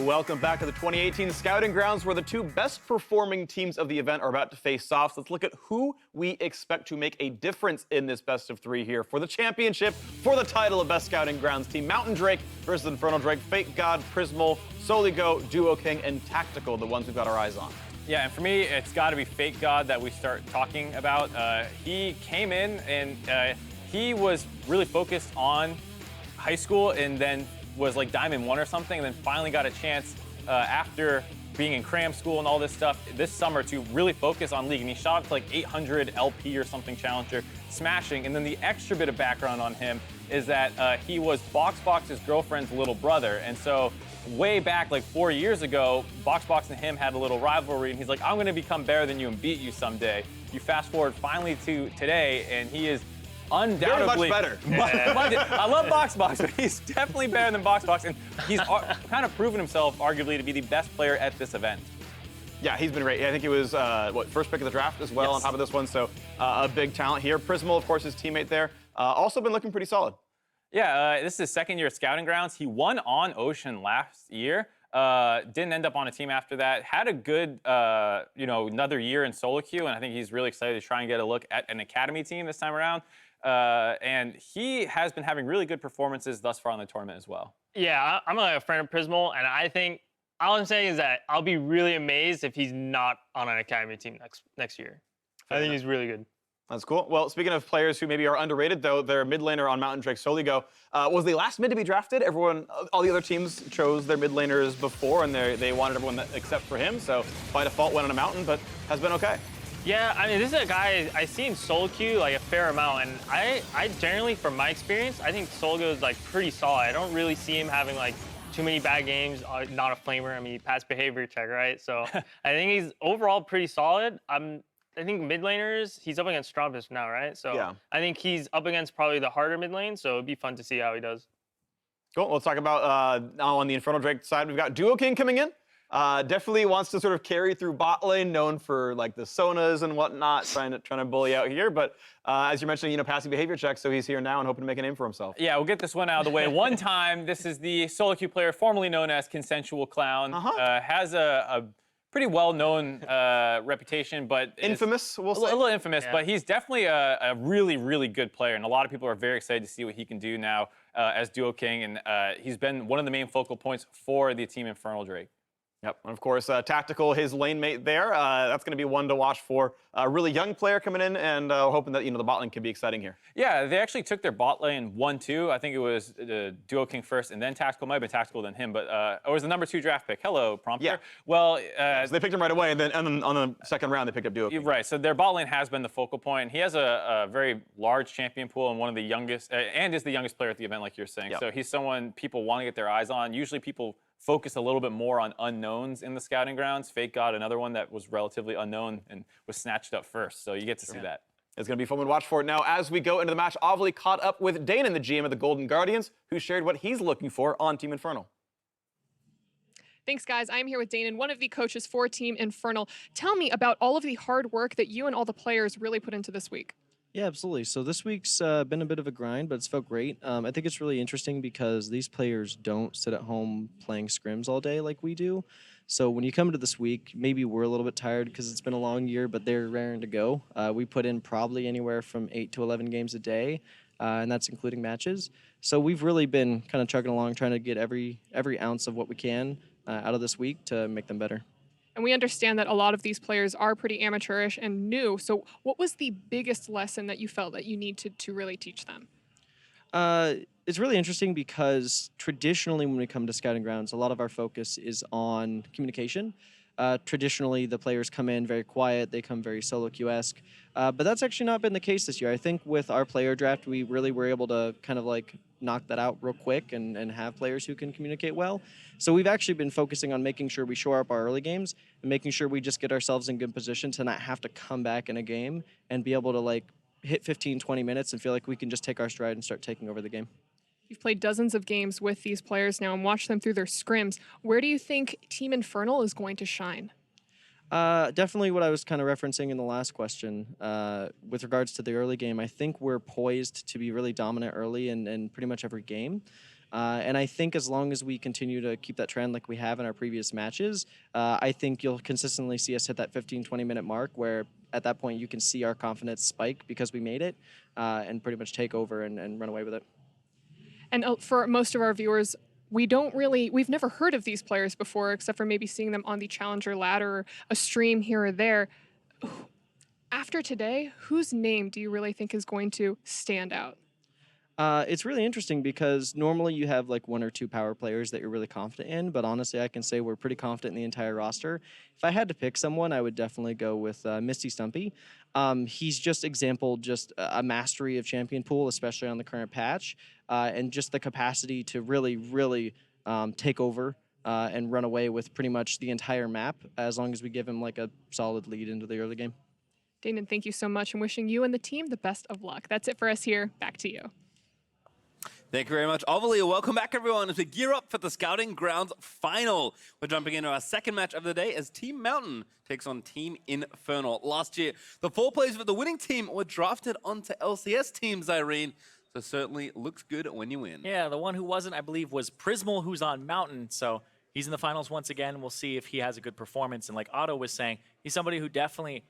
Welcome back to the 2018 Scouting Grounds, where the two best performing teams of the event are about to face off. So let's look at who we expect to make a difference in this best of three here for the championship, for the title of Best Scouting Grounds team. Mountain Drake versus Infernal Drake, Fake God, Prismal, Soligo, Duo King, and Tactical, the ones we've got our eyes on. Yeah, and for me, it's got to be Fake God that we start talking about. He came in and he was really focused on high school and then was like Diamond 1 or something, and then finally got a chance after being in cram school and all this stuff this summer to really focus on League. And he shot up to like 800 LP or something Challenger, smashing. And then the extra bit of background on him is that he was BoxBox's girlfriend's little brother. And so way back like 4 years ago, BoxBox and him had a little rivalry, and he's like, I'm gonna become better than you and beat you someday. You fast forward finally to today, and he is undoubtedly very much better. I love BoxBox, but he's definitely better than BoxBox, and he's kind of proven himself, arguably, to be the best player at this event. Yeah, he's been great. I think he was, first pick of the draft as well on top of this one, so a big talent here. Prismal, of course, his teammate there, also been looking pretty solid. Yeah, this is his second year at Scouting Grounds. He won on Ocean last year. Didn't end up on a team after that. Had a good, another year in solo queue, and I think he's really excited to try and get a look at an academy team this time around. And he has been having really good performances thus far in the tournament as well. Yeah, I'm a friend of Prismal, and I think all I'm saying is that I'll be really amazed if he's not on an academy team next year. I think he's really good. That's cool. Well, speaking of players who maybe are underrated, though, their mid laner on Mountain Drake, Soligo, was the last mid to be drafted. All the other teams chose their mid laners before, and they wanted everyone except for him. So by default, went on a Mountain, but has been okay. Yeah, I mean, this is a guy I see in solo queue like a fair amount, and I generally, from my experience, I think Soligo is like pretty solid. I don't really see him having like too many bad games. Not a flamer. I mean, he passed behavior check, right? So I think he's overall pretty solid. I think mid laners, he's up against Strumpus now, right? So yeah. I think he's up against probably the harder mid lane, so it'd be fun to see how he does. Cool. Let's talk about now on the Infernal Drake side, we've got Duo King coming in. Definitely wants to sort of carry through bot lane, known for like the Sonas and whatnot, trying to bully out here. But as you're mentioning, passing behavior checks, so he's here now and hoping to make a name for himself. Yeah, we'll get this one out of the way. One time, this is the solo queue player formerly known as Consensual Clown. Has a pretty well-known reputation, but infamous, we'll say. A little infamous, yeah. But he's definitely a really, really good player, and a lot of people are very excited to see what he can do now as Duo King, and he's been one of the main focal points for the team Infernal Drake. Yep, and of course, Tactical, his lane mate there. That's going to be one to watch for. A really young player coming in, and hoping that the bot lane can be exciting here. Yeah, they actually took their bot lane 1-2. I think it was Duo King first, and then Tactical. Might have been Tactical then him, but it was the number 2 draft pick. Hello, Prompter. Yeah. Well, so they picked him right away, and then on the second round they picked up Duo King. Right. So their bot lane has been the focal point. He has a very large champion pool and one of the youngest, and is the youngest player at the event, like you're saying. Yep. So he's someone people want to get their eyes on. Usually people focus a little bit more on unknowns in the Scouting Grounds. Fake God, another one that was relatively unknown and was snatched up first, so you get to see that. It's going to be fun to watch for it. Now, as we go into the match, Ovely caught up with Danon, the GM of the Golden Guardians, who shared what he's looking for on Team Infernal. Thanks, guys. I'm here with Danon, one of the coaches for Team Infernal. Tell me about all of the hard work that you and all the players really put into this week. Yeah, absolutely. So this week's been a bit of a grind, but it's felt great. I think it's really interesting because these players don't sit at home playing scrims all day like we do. So when you come to this week, maybe we're a little bit tired because it's been a long year, but they're raring to go. We put in probably anywhere from 8 to 11 games a day, and that's including matches. So we've really been kind of chugging along, trying to get every ounce of what we can out of this week to make them better. And we understand that a lot of these players are pretty amateurish and new. So what was the biggest lesson that you felt that you needed to really teach them? It's really interesting because traditionally when we come to Scouting Grounds, a lot of our focus is on communication. Traditionally, the players come in very quiet. They come very solo queue-esque. But that's actually not been the case this year. I think with our player draft, we really were able to kind of like knock that out real quick and have players who can communicate well. So we've actually been focusing on making sure we shore up our early games and making sure we just get ourselves in good position to not have to come back in a game and be able to like hit 15, 20 minutes and feel like we can just take our stride and start taking over the game. You've played dozens of games with these players now and watched them through their scrims. Where do you think Team Infernal is going to shine? Definitely what I was kind of referencing in the last question. With regards to the early game, I think we're poised to be really dominant early in pretty much every game. And I think as long as we continue to keep that trend like we have in our previous matches, I think you'll consistently see us hit that 15, 20-minute mark where at that point you can see our confidence spike because we made it and pretty much take over and run away with it. And for most of our viewers, we've never heard of these players before, except for maybe seeing them on the Challenger ladder or a stream here or there. After today, whose name do you really think is going to stand out? It's really interesting because normally you have like 1 or 2 power players that you're really confident in, but honestly, I can say we're pretty confident in the entire roster. If I had to pick someone, I would definitely go with Misty Stumpy. He's just a mastery of champion pool, especially on the current patch, and just the capacity to really take over and run away with pretty much the entire map as long as we give him like a solid lead into the early game. Danon, thank you so much. I'm wishing you and the team the best of luck. That's it for us here. Back to you. Thank you very much, Ovalia. Welcome back, everyone, as we gear up for the Scouting Grounds final. We're jumping into our second match of the day as Team Mountain takes on Team Infernal. Last year, the 4 players for the winning team were drafted onto LCS teams, Irene. So certainly looks good when you win. Yeah, the one who wasn't, I believe, was Prismal, who's on Mountain. So he's in the finals once again. We'll see if he has a good performance. And like Otto was saying, he's somebody who definitely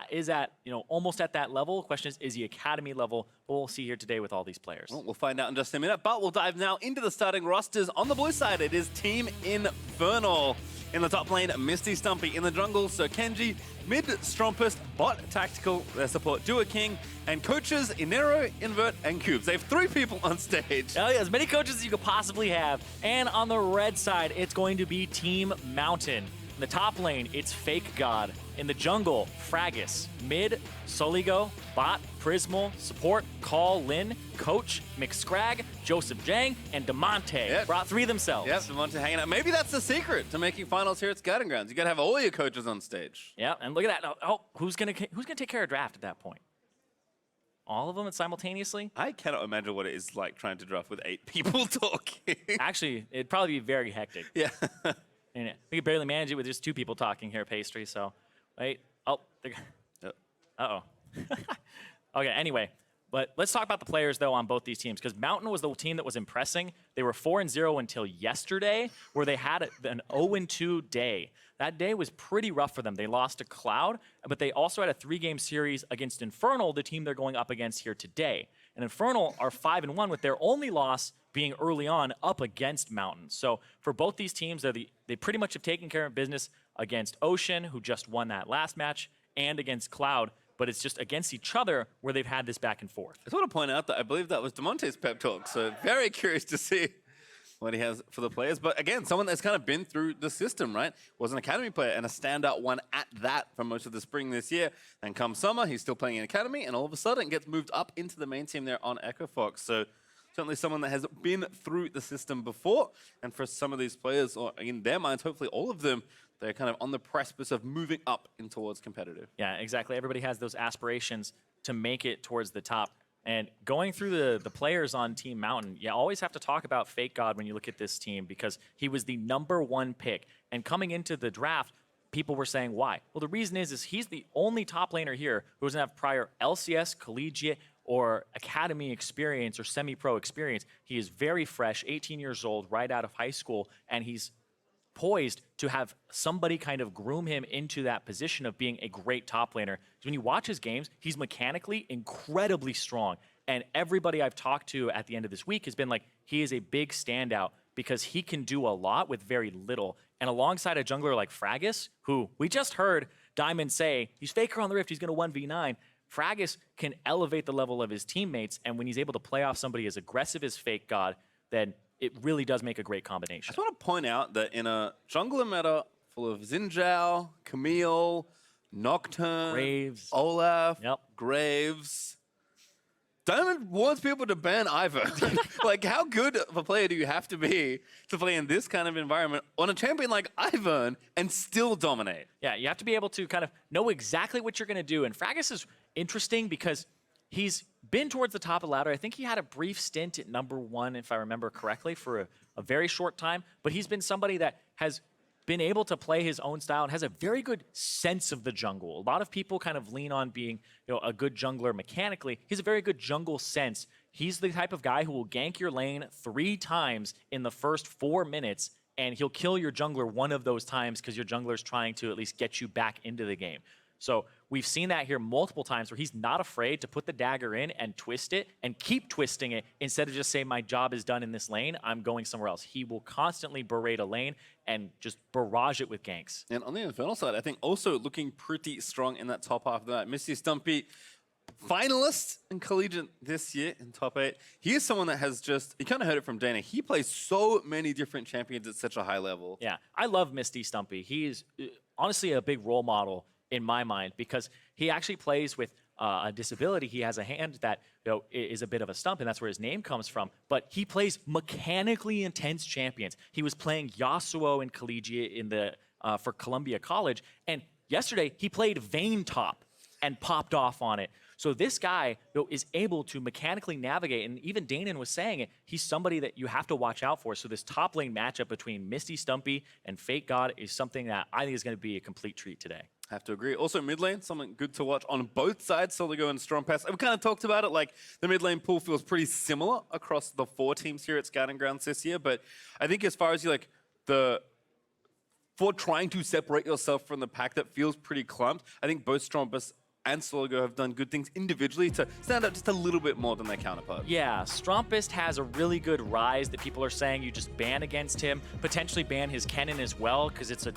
is at, almost at that level. Question is he Academy level? But we'll see here today with all these players. Well, we'll find out in just a minute, but we'll dive now into the starting rosters. On the blue side, it is Team Infernal. In the top lane, Misty Stumpy. In the jungle, Sir Kenji. Mid, Strompest. Bot, Tactical. Their support, King. And coaches, Inero, Invert, and Cubes. They have 3 people on stage. Oh yeah, as many coaches as you could possibly have. And on the red side, it's going to be Team Mountain. In the top lane, it's Fake God. In the jungle, Fragus. Mid, Soligo. Bot, Prismal. Support, Call, Lin. Coach, McScrag, Joseph Jang, and Demonte. Yep. Brought 3 themselves. Yep, Demonte hanging out. Maybe that's the secret to making finals here at Scouting Grounds. You gotta have all your coaches on stage. Yeah, and look at that. Oh, who's gonna take care of draft at that point? All of them simultaneously? I cannot imagine what it is like trying to draft with 8 people talking. Actually, it'd probably be very hectic. Yeah. And we could barely manage it with just 2 people talking here at Pastry, so, wait. Oh, uh-oh. Okay, anyway. But let's talk about the players, though, on both these teams, because Mountain was the team that was impressing. They were 4-0 until yesterday, where they had an 0-2 day. That day was pretty rough for them. They lost to Cloud, but they also had a 3-game series against Infernal, the team they're going up against here today. And Infernal are 5-1, with their only loss being early on up against Mountain. So for both these teams, they pretty much have taken care of business against Ocean, who just won that last match, and against Cloud. But it's just against each other where they've had this back and forth. I just want to point out that I believe that was Demonte's pep talk, so very curious to see what he has for the players. But again, someone that's kind of been through the system, right? Was an Academy player and a standout one at that for most of the spring this year. And come summer, he's still playing in Academy, and all of a sudden gets moved up into the main team there on Echo Fox. So certainly someone that has been through the system before. And for some of these players, or in their minds, hopefully all of them, they're kind of on the precipice of moving up in towards competitive. Yeah, exactly. Everybody has those aspirations to make it towards the top. And going through the players on Team Mountain, you always have to talk about Fake God when you look at this team because he was the #1 pick. And coming into the draft, people were saying, why? Well, the reason is he's the only top laner here who doesn't have prior LCS, collegiate, or academy experience or semi-pro experience. He is very fresh, 18 years old, right out of high school, and he's poised to have somebody kind of groom him into that position of being a great top laner. When you watch his games, he's mechanically incredibly strong. And everybody I've talked to at the end of this week has been like, he is a big standout because he can do a lot with very little. And alongside a jungler like Fragus, who we just heard Diamond say, he's FLICKR on the Rift, he's going to 1v9. Fragus can elevate the level of his teammates. And when he's able to play off somebody as aggressive as Fake God, then it really does make a great combination. I just want to point out that in a jungler meta full of Xin Zhao, Camille, Nocturne, Graves, Olaf, yep. Graves, Diamond wants people to ban Ivern. Like, how good of a player do you have to be to play in this kind of environment on a champion like Ivern and still dominate? Yeah, you have to be able to kind of know exactly what you're going to do. And Fragus is interesting because he's been towards the top of the ladder. I think he had a brief stint at #1, if I remember correctly, for a very short time. But he's been somebody that has been able to play his own style and has a very good sense of the jungle. A lot of people kind of lean on being, a good jungler mechanically. He's a very good jungle sense. He's the type of guy who will gank your lane 3 times in the first 4 minutes, and he'll kill your jungler one of those times because your jungler's trying to at least get you back into the game. So we've seen that here multiple times where he's not afraid to put the dagger in and twist it and keep twisting it instead of just saying, my job is done in this lane, I'm going somewhere else. He will constantly berate a lane and just barrage it with ganks. And on the Infernal side, I think also looking pretty strong in that top half of that. Misty Stumpy, finalist in Collegiate this year in top 8. He is someone that has just, you kind of heard it from Dana, he plays so many different champions at such a high level. Yeah, I love Misty Stumpy. He is honestly a big role model in my mind because he actually plays with a disability. He has a hand that is a bit of a stump, and that's where his name comes from. But he plays mechanically intense champions. He was playing Yasuo in Collegiate in the for Columbia College, and yesterday he played Vayne top and popped off on it. So this guy is able to mechanically navigate, and even Danon was saying it, he's somebody that you have to watch out for. So this top lane matchup between Misty Stumpy and Fake God is something that I think is going to be a complete treat today. Have to agree. Also, mid lane, something good to watch on both sides, Soligo and Strompas. We kind of talked about it, like the mid lane pool feels pretty similar across the 4 teams here at Scouting Grounds this year. But I think as far as you for trying to separate yourself from the pack that feels pretty clumped, I think both Strompas and Soligo have done good things individually to stand out just a little bit more than their counterpart. Yeah, Strompist has a really good rise that people are saying you just ban against him, potentially ban his Kennen as well, because it's a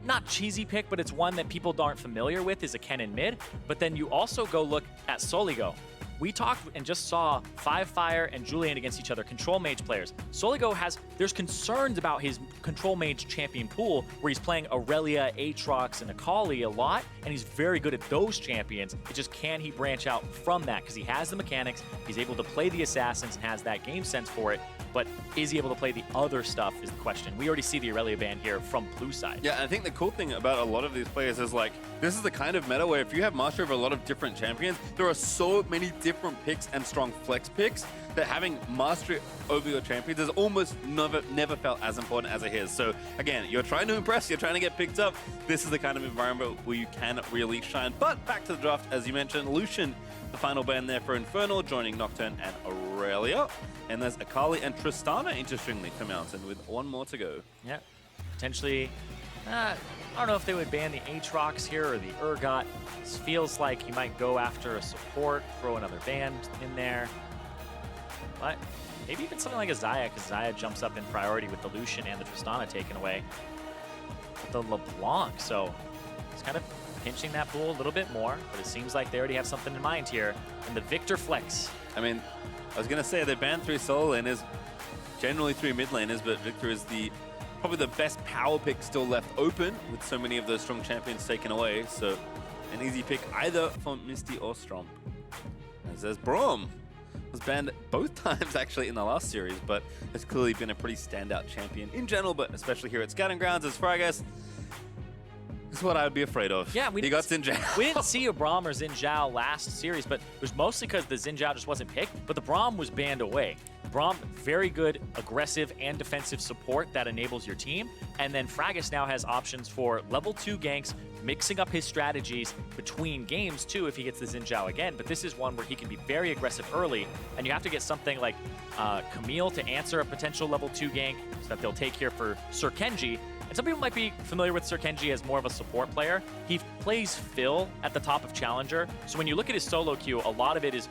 not cheesy pick, but it's one that people aren't familiar with is a Kennen mid. But then you also go look at Soligo. We talked and just saw Fire and Julian against each other, control mage players. Soligo there's concerns about his control mage champion pool where he's playing Aurelia, Aatrox, and Akali a lot, and he's very good at those champions. It's just, can he branch out from that? Because he has the mechanics, he's able to play the assassins and has that game sense for it, but is he able to play the other stuff is the question. We already see the Aurelia ban here from blue side. Yeah, I think the cool thing about a lot of these players is this is the kind of meta where if you have mastery over a lot of different champions, there are so many different picks and strong flex picks that having mastery over your champions is almost never felt as important as it is. So again, you're trying to impress, you're trying to get picked up. This is the kind of environment where you can really shine. But back to the draft, as you mentioned, Lucian, the final ban there for Infernal, joining Nocturne and Aurelia. And there's Akali and Tristana, interestingly, for Mountain, with 1 more to go. Yeah, potentially, I don't know if they would ban the Aatrox here or the Urgot. This feels like you might go after a support, throw another band in there. But maybe even something like a Xayah, because Xayah jumps up in priority with the Lucian and the Tristana taken away. With the LeBlanc, so it's kind of pinching that pool a little bit more, but it seems like they already have something in mind here. And the Victor flex. I mean, I was going to say they banned 3 solo laners, generally 3 mid laners, but Victor is probably the best power pick still left open with so many of those strong champions taken away. So an easy pick either for Misty or Stromp. As there's Braum. Was banned both times actually in the last series, but has clearly been a pretty standout champion in general, but especially here at Scouting Grounds as Fragas. This is what I would be afraid of. Yeah, he got Xin Zhao. We didn't see a Braum or Xin Zhao last series, but it was mostly because the Xin Zhao just wasn't picked, but the Braum was banned away. Braum, very good aggressive and defensive support that enables your team. And then Fragas now has options for level 2 ganks, mixing up his strategies between games too if he gets the Xin Zhao again. But this is one where he can be very aggressive early, and you have to get something like Camille to answer a potential level 2 gank so that they'll take here for Sir Kenji. And some people might be familiar with Sir Kenji as more of a support player. He plays Phil at the top of Challenger. So when you look at his solo queue, a lot of it is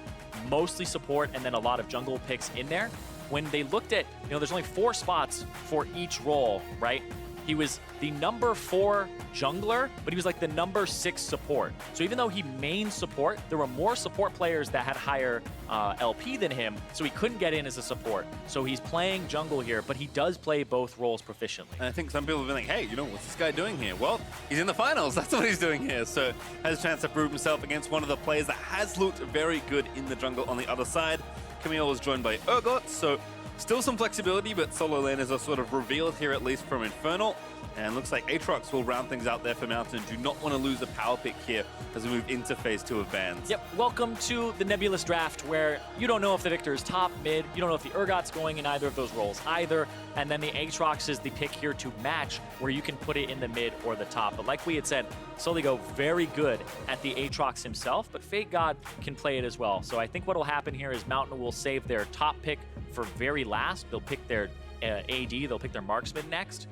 mostly support and then a lot of jungle picks in there. When they looked at, there's only 4 spots for each role, right? He was the number 4 jungler, but he was like the number 6 support. So even though he main support, there were more support players that had higher LP than him, so he couldn't get in as a support. So he's playing jungle here, but he does play both roles proficiently. And I think some people have been like, hey, what's this guy doing here? Well, he's in the finals. That's what he's doing here. So has a chance to prove himself against one of the players that has looked very good in the jungle on the other side. Camille was joined by Urgot, so Still some flexibility, but solo laners are sort of revealed here, at least from Infernal. And looks like Aatrox will round things out there for Mountain. Do not want to lose a power pick here as we move into phase 2 of bans. Yep, welcome to the nebulous draft where you don't know if the Victor is top, mid, you don't know if the Urgot's going in either of those roles either, and then the Aatrox is the pick here to match where you can put it in the mid or the top. But like we had said, Soligo very good at the Aatrox himself, but Fate God can play it as well. So I think what will happen here is Mountain will save their top pick for very last. They'll pick their AD, they'll pick their marksman next.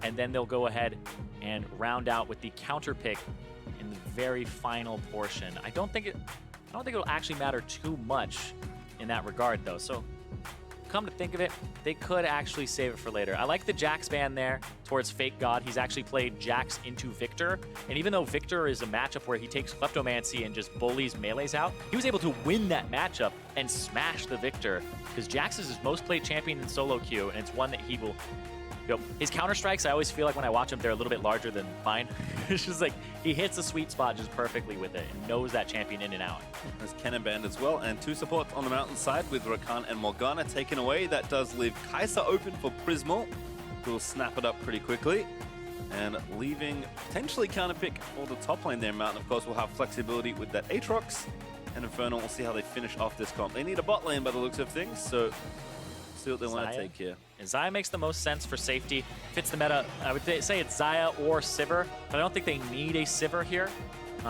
And then they'll go ahead and round out with the counter pick in the very final portion. I don't think it'll actually matter too much in that regard, though. So come to think of it, they could actually save it for later. I like the Jax ban there towards Fake God. He's actually played Jax into Victor. And even though Victor is a matchup where he takes Kleptomancy and just bullies melees out, he was able to win that matchup and smash the Victor because Jax is his most played champion in solo queue, and it's one that he will... His counter strikes, I always feel like when I watch him, they're a little bit larger than mine. It's just like he hits the sweet spot just perfectly with it and knows that champion in and out. There's Kennen banned as well, and 2 supports on the Mountain side with Rakan and Morgana taken away. That does leave Kai'Sa open for Prismal, who will snap it up pretty quickly. And leaving potentially counter pick for the top lane there. Mountain, of course, will have flexibility with that Aatrox. And Infernal, we'll see how they finish off this comp. They need a bot lane by the looks of things, so see what they want to take here. And Xayah makes the most sense for safety. Fits the meta. I would say it's Xayah or Sivir, but I don't think they need a Sivir here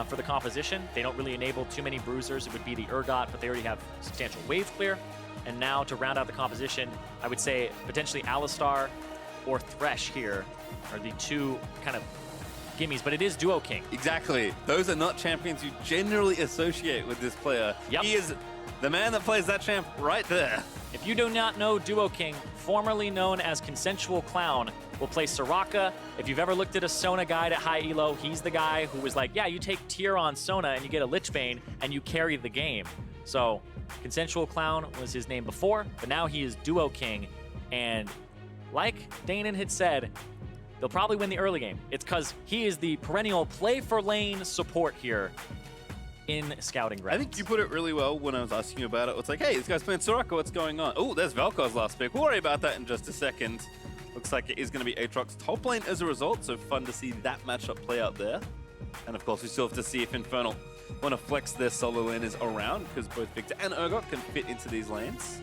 for the composition. They don't really enable too many bruisers. It would be the Urgot, but they already have substantial wave clear. And now to round out the composition, I would say potentially Alistar or Thresh here are the 2 kind of gimmies, but it is Duo King. Exactly. Those are not champions you generally associate with this player. Yep. He is the man that plays that champ right there. If you do not know Duo King, formerly known as Consensual Clown, will play Soraka. If you've ever looked at a Sona guide at high elo, he's the guy who was like, yeah, you take tier on Sona and you get a Lich Bane and you carry the game. So Consensual Clown was his name before, but now he is Duo King. And like Danon had said, they'll probably win the early game. It's because he is the perennial play for lane support here in Scouting Grounds. I think you put it really well when I was asking you about it. It's like, hey, this guy's playing Soraka, what's going on? Oh, there's Vel'Koz's last pick. We'll worry about that in just a second. Looks like it is going to be Aatrox top lane as a result, so fun to see that matchup play out there. And of course, we still have to see if Infernal want to flex their solo laners around, because both Victor and Urgot can fit into these lanes.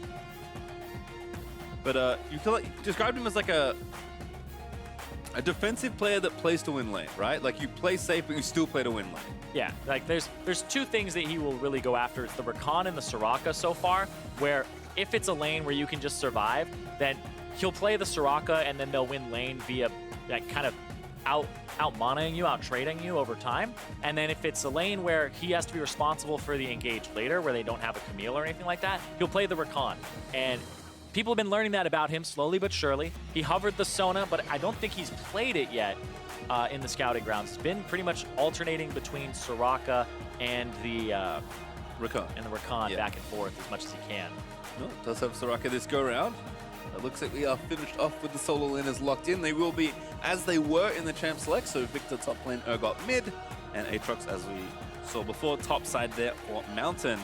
But you described him as like a defensive player that plays to win lane, right? Like you play safe, but you still play to win lane. Yeah, like there's 2 things that he will really go after. It's the Rakan and the Soraka so far, where if it's a lane where you can just survive, then he'll play the Soraka and then they'll win lane via like kind of out-monoing you, out-trading you over time. And then if it's a lane where he has to be responsible for the engage later, where they don't have a Camille or anything like that, he'll play the Rakan. And people have been learning that about him slowly but surely. He hovered the Sona, but I don't think he's played it yet in the Scouting Grounds. It's been pretty much alternating between Soraka and the Rakan back and forth as much as he can. No, does have Soraka this go round. It looks like we are finished off with the solo laners locked in. They will be as they were in the champ select, so Victor top lane, Urgot mid, and Aatrox, as we saw before, top side there for Mountain.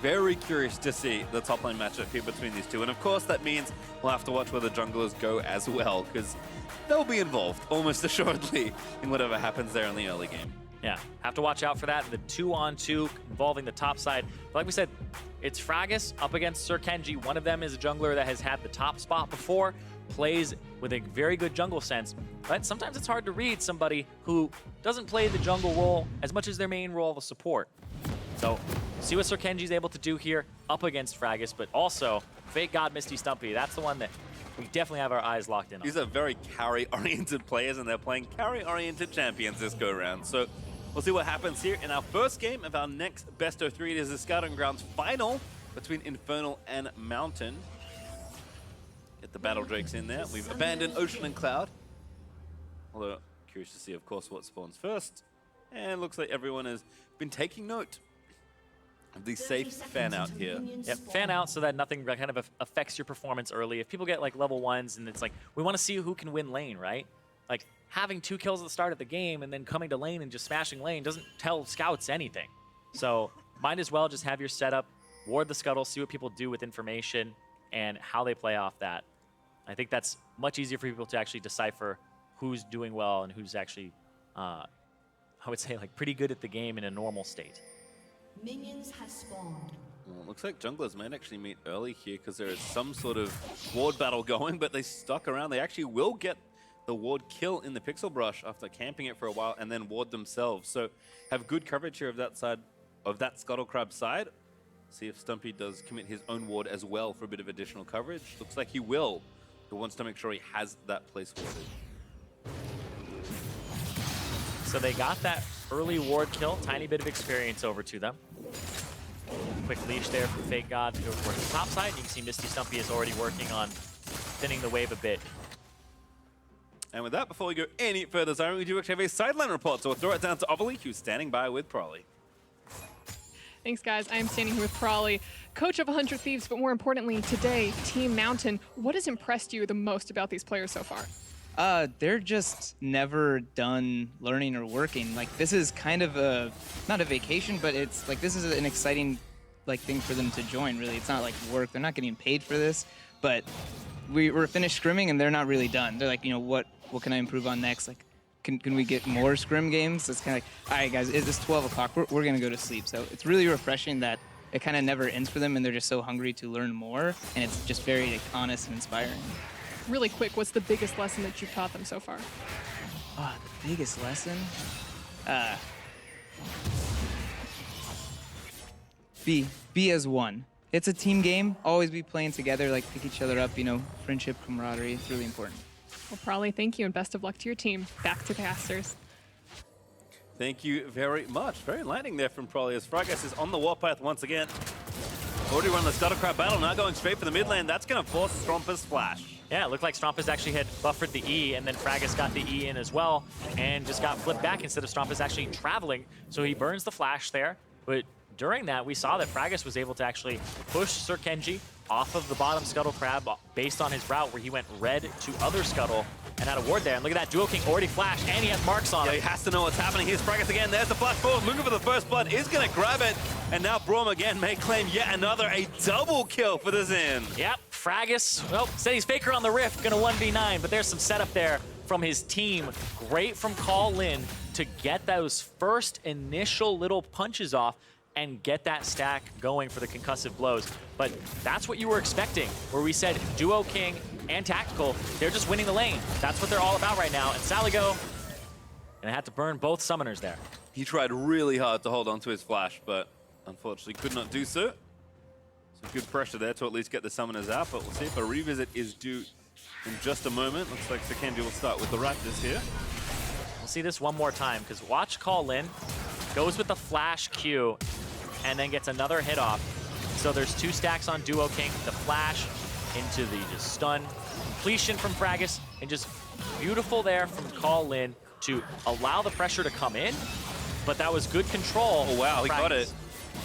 Very curious to see the top lane matchup here between these 2. And of course, that means we'll have to watch where the junglers go as well, because they'll be involved almost assuredly in whatever happens there in the early game. Yeah, have to watch out for that. The 2-on-2 involving the top side. But like we said, it's Fragis up against Sir Kenji. One of them is a jungler that has had the top spot before, plays with a very good jungle sense. But sometimes it's hard to read somebody who doesn't play the jungle role as much as their main role of support. So see what Sir Kenji's able to do here up against Fragis, but also Fake God Misty Stumpy. That's the one that we definitely have our eyes locked in on. These are very carry-oriented players, and they're playing carry-oriented champions this go-round. So we'll see what happens here in our first game of our next best of 3. It is the Scouting Grounds final between Infernal and Mountain. Get the Battle Drakes in there. We've abandoned Ocean and Cloud. Although, curious to see, of course, what spawns first. And looks like everyone has been taking note of the safe fan out here. Yep, fan out so that nothing kind of affects your performance early. If people get like level 1s and it's like, we want to see who can win lane, right? Like having 2 kills at the start of the game and then coming to lane and just smashing lane doesn't tell scouts anything. So might as well just have your setup, ward the scuttle, see what people do with information, and how they play off that. I think that's much easier for people to actually decipher who's doing well and who's actually, I would say, like pretty good at the game in a normal state. Minions have spawned. Well, it looks like junglers might actually meet early here because there is some sort of ward battle going, but they stuck around. They actually will get the ward kill in the Pixel Brush after camping it for a while and then ward themselves. So have good coverage here of that side, of that Scuttle Crab side. See if Stumpy does commit his own ward as well for a bit of additional coverage. Looks like he will. He wants to make sure he has that place warded. So they got that early ward kill, tiny bit of experience over to them. Quick leash there from Fake God to go towards the top side. You can see Misty Stumpy is already working on thinning the wave a bit. And with that, before we go any further, Zion, we do actually have a sideline report, so we'll throw it down to Ovali, who's standing by with Prolly. Thanks, guys. I am standing here with Prolly, coach of 100 Thieves, but more importantly, today, Team Mountain. What has impressed you the most about these players so far? They're just never done learning or working. Like, this is kind of a, not a vacation, but it's like, this is an exciting like thing for them to join, really. It's not like work. They're not getting paid for this, but we're finished scrimming and they're not really done. They're like, you know, what can I improve on next? Like, can we get more scrim games? It's kind of like, all right, guys, it's 12 o'clock. We're going to go to sleep. So it's really refreshing that it kind of never ends for them and they're just so hungry to learn more. And it's just very like, honest and inspiring. Really quick, what's the biggest lesson that you've taught them so far? Oh, the biggest lesson? Be as one. It's a team game. Always be playing together, like pick each other up, you know, friendship, camaraderie. It's really important. Well, Prolly, thank you and best of luck to your team. Back to casters. Thank you very much. Very enlightening there from Prolly as Fragus is on the warpath once again. Already run the Scuttle Crab battle, now going straight for the mid lane. That's going to force Strompa's flash. Yeah, it looked like Strompa's actually had buffered the E, and then Fragus got the E in as well, and just got flipped back instead of Strompa's actually traveling. So he burns the flash there, but during that, we saw that Fragus was able to actually push Sir Kenji off of the bottom Scuttle Crab based on his route where he went red to other Scuttle and had a ward there. And look at that, Duo King already flashed, and he has marks on Yeah, him. he has to know what's happening. Here's Fragus again. There's the flash forward, looking for the first blood, is going to grab it. And now Braum again may claim yet another, a double kill for the Xin. Yep, Fragus, well, said he's FLICKR on the Rift, gonna 1v9, but there's some setup there from his team. Great from Call Lin to get those first initial little punches off and get that stack going for the concussive blows. But that's what you were expecting, where we said Duo King and Tactical, they're just winning the lane. That's what they're all about right now. And Saligo gonna have to burn both summoners there. He tried really hard to hold on to his flash, but unfortunately could not do so. Some good pressure there to at least get the summoners out, but we'll see if a revisit is due in just a moment. Looks like Sekendi will start with the Raptors here. We'll see this one more time, because watch Call Lin, goes with the flash Q, and then gets another hit off. So there's two stacks on Duo King, the flash into the just stun. Completion from Fragus, and just beautiful there from Call Lin to allow the pressure to come in, but that was good control. Oh wow, he got Fragus. it.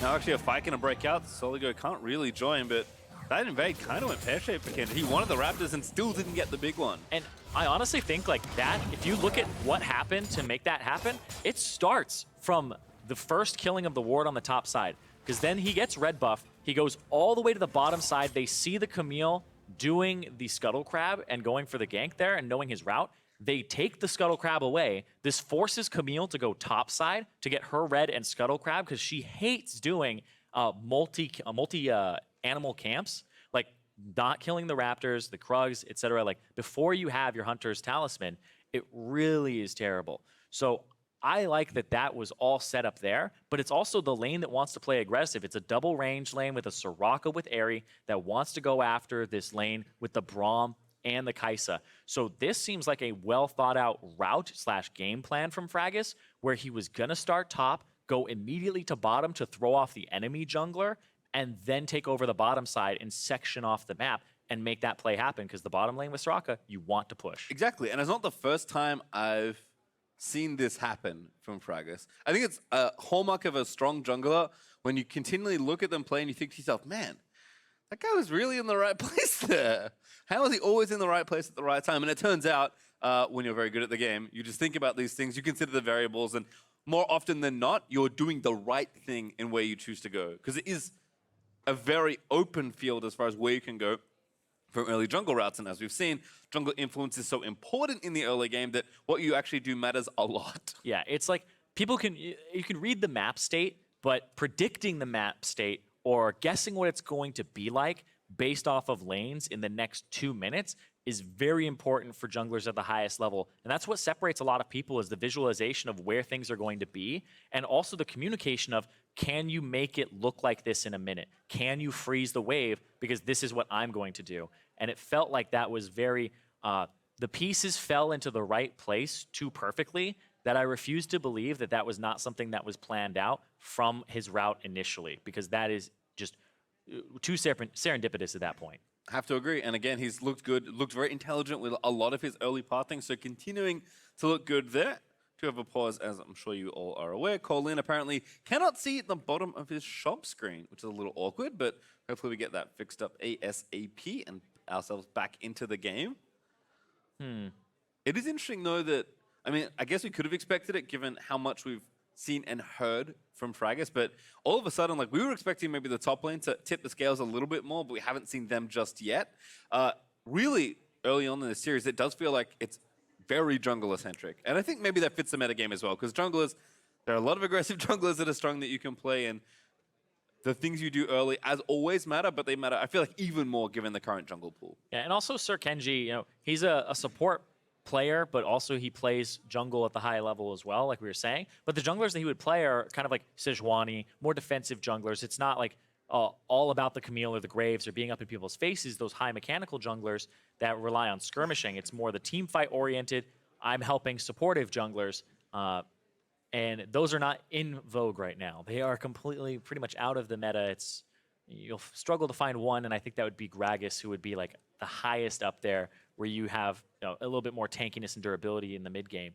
Now actually a fight gonna break out. Soligo can't really join, but that invade kind of went pear-shaped for Kendra. He wanted the Raptors and still didn't get the big one. And I honestly think like that, if you look at what happened to make that happen, it starts from the first killing of the ward on the top side. Because then he gets red buff, he goes all the way to the bottom side, they see the Camille doing the Scuttle Crab and going for the gank there and knowing his route. They take the Scuttle Crab away. This forces Camille to go top side to get her red and Scuttle Crab because she hates doing multi animal camps, like not killing the Raptors, the Krugs, etc. Like before you have your Hunter's Talisman, it really is terrible. So I like that that was all set up there, but it's also the lane that wants to play aggressive. It's a double range lane with a Soraka with Aerie that wants to go after this lane with the Braum and the Kai'Sa. So this seems like a well thought out route / game plan from Fragus, where he was gonna start top, go immediately to bottom to throw off the enemy jungler, and then take over the bottom side and section off the map and make that play happen, because the bottom lane with Soraka, you want to push. Exactly, and it's not the first time I've seen this happen from Fragus. I think it's a hallmark of a strong jungler when you continually look at them play and you think to yourself, man, that guy was really in the right place there. How is he always in the right place at the right time? And it turns out, when you're very good at the game, you just think about these things, you consider the variables, and more often than not, you're doing the right thing in where you choose to go. Because it is a very open field as far as where you can go. from early jungle routes. And as we've seen, jungle influence is so important in the early game that what you actually do matters a lot. Yeah, it's like you can read the map state, but predicting the map state or guessing what it's going to be like based off of lanes in the next 2 minutes is very important for junglers at the highest level. And that's what separates a lot of people, is the visualization of where things are going to be, and also the communication of, can you make it look like this in a minute? Can you freeze the wave? Because this is what I'm going to do. And it felt like that was very, the pieces fell into the right place too perfectly, that I refuse to believe that that was not something that was planned out from his route initially, because that is just too serendipitous at that point. Have to agree. And again, he's looked good, looked very intelligent with a lot of his early pathing, so continuing to look good there. To have a pause, as I'm sure you all are aware, Colin apparently cannot see at the bottom of his shop screen, which is a little awkward, but hopefully we get that fixed up ASAP and ourselves back into the game. It is interesting, though, that, I mean, I guess we could have expected it given how much we've seen and heard from Fragis, but all of a sudden, like, we were expecting maybe the top lane to tip the scales a little bit more, but we haven't seen them just yet. Really, early on in the series, it does feel like it's very jungler-centric. And I think maybe that fits the metagame as well, because junglers, there are a lot of aggressive junglers that are strong that you can play, and the things you do early, as always, matter, but they matter, I feel like, even more given the current jungle pool. Yeah, and also Sir Kenji, you know, he's a support player, but also he plays jungle at the high level as well, like we were saying. But the junglers that he would play are kind of like Sejuani, more defensive junglers. It's not like all about the Camille or the Graves or being up in people's faces, those high mechanical junglers that rely on skirmishing. It's more the team fight oriented, I'm helping supportive junglers, and those are not in vogue right now. They are completely, pretty much out of the meta. You'll struggle to find one, and I think that would be Gragas, who would be like the highest up there, where you have, you know, a little bit more tankiness and durability in the mid game.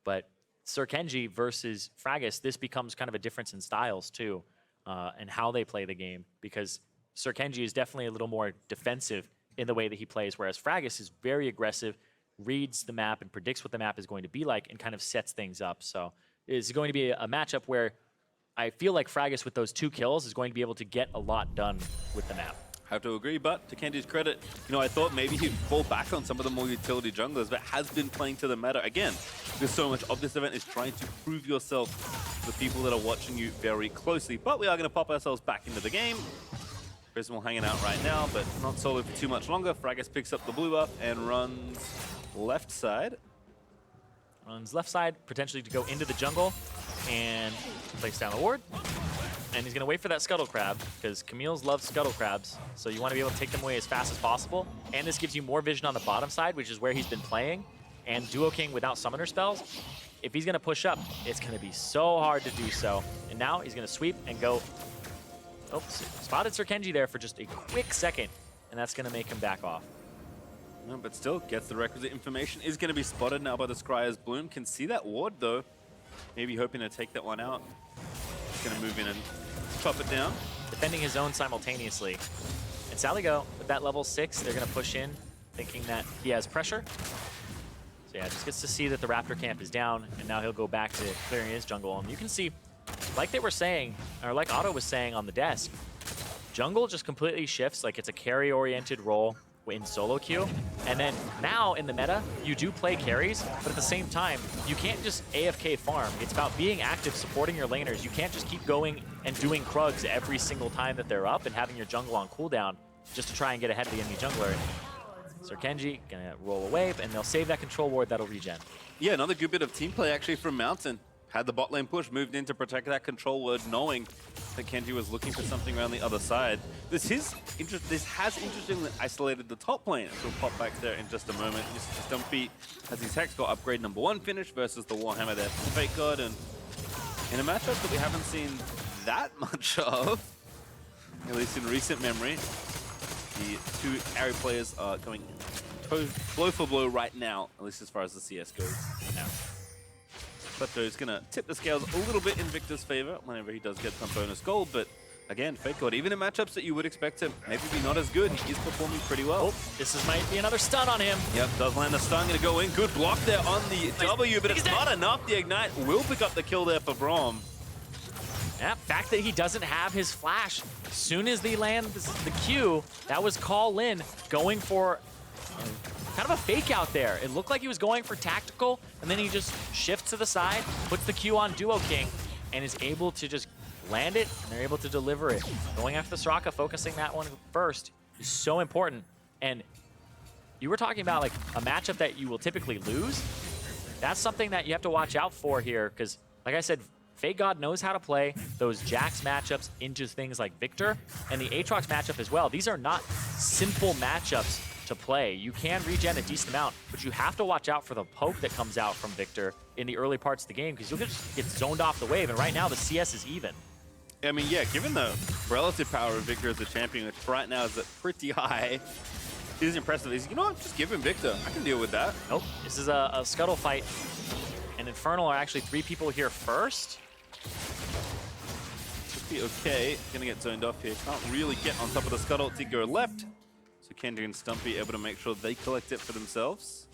But Sir Kenji versus Fragis, this becomes kind of a difference in styles too, and how they play the game, because Sir Kenji is definitely a little more defensive in the way that he plays, whereas Fragis is very aggressive, reads the map and predicts what the map is going to be like and kind of sets things up. So it's going to be a matchup where I feel like Fragis with those 2 kills is going to be able to get a lot done with the map. Have to agree, but to Kenji's credit, you know, I thought maybe he'd fall back on some of the more utility junglers, but has been playing to the meta. Again, because so much of this event is trying to prove yourself to the people that are watching you very closely. But we are going to pop ourselves back into the game. Prismal hanging out right now, but not solo for too much longer. Fragis picks up the blue buff and runs left side. Runs left side, potentially to go into the jungle and place down the ward. And he's going to wait for that Scuttle Crab, because Camille's love Scuttle Crabs, so you want to be able to take them away as fast as possible. And this gives you more vision on the bottom side, which is where he's been playing. And Duo King without summoner spells, if he's going to push up, it's going to be so hard to do so. And now he's going to sweep and go. Oh, spotted Sir Kenji there for just a quick second, and that's going to make him back off. No, but still gets the requisite information. Is going to be spotted now by the Scryer's Bloom. Can see that ward, though. Maybe hoping to take that one out. He's going to move in and chop it down. Defending his own simultaneously. And Saligo, with that level 6, they're going to push in, thinking that he has pressure. So yeah, just gets to see that the Raptor camp is down, and now he'll go back to clearing his jungle. And you can see, like they were saying, or like Otto was saying on the desk, jungle just completely shifts. Like, it's a carry-oriented role in solo queue. And then now in the meta, you do play carries, but at the same time, you can't just AFK farm. It's about being active, supporting your laners. You can't just keep going and doing Krugs every single time that they're up and having your jungle on cooldown just to try and get ahead of the enemy jungler. Sir Kenji gonna roll away, and they'll save that control ward that'll regen. Yeah, another good bit of team play actually from Mountain. Had the bot lane push, moved in to protect that control ward, knowing that Kenji was looking for something around the other side. This has interestingly isolated the top lane. We'll pop back there in just a moment. Stumpy has his Hex got upgrade #1 finish versus the Warhammer there from Fake God, and in a matchup that we haven't seen that much of, at least in recent memory, the 2 carry players are going blow for blow right now, at least as far as the CS goes. Now, Klepto is going to tip the scales a little bit in Victor's favor whenever he does get some bonus gold, but again, Fake God, even in matchups that you would expect him maybe be not as good, he is performing pretty well. Oh, might be another stun on him. Yep, does land a stun, going to go in. Good block there on the W, but it's not enough. The Ignite will pick up the kill there for Braum. Yeah, fact that he doesn't have his flash. As soon as they land the Q, that was Call in going for kind of a fake out there. It looked like he was going for tactical, and then he just shifts to the side, puts the Q on Duo King, and is able to just land it, and they're able to deliver it. Going after the Soraka, focusing that one first is so important. And you were talking about like a matchup that you will typically lose. That's something that you have to watch out for here, because like I said, Fake God knows how to play those Jax matchups into things like Victor, and the Aatrox matchup as well. These are not simple matchups to play. You can regen a decent amount, but you have to watch out for the poke that comes out from Victor in the early parts of the game, because you'll just get zoned off the wave, and right now the CS is even. I mean, yeah, given the relative power of Victor as a champion, which right now is at pretty high, it is impressive. He's, you know what, just give him Victor. I can deal with that. Nope, this is a scuttle fight, and Infernal are actually 3 people here first. Should be okay. Gonna get zoned off here. Can't really get on top of the scuttle to go left. So Kendrick and Stumpy able to make sure they collect it for themselves.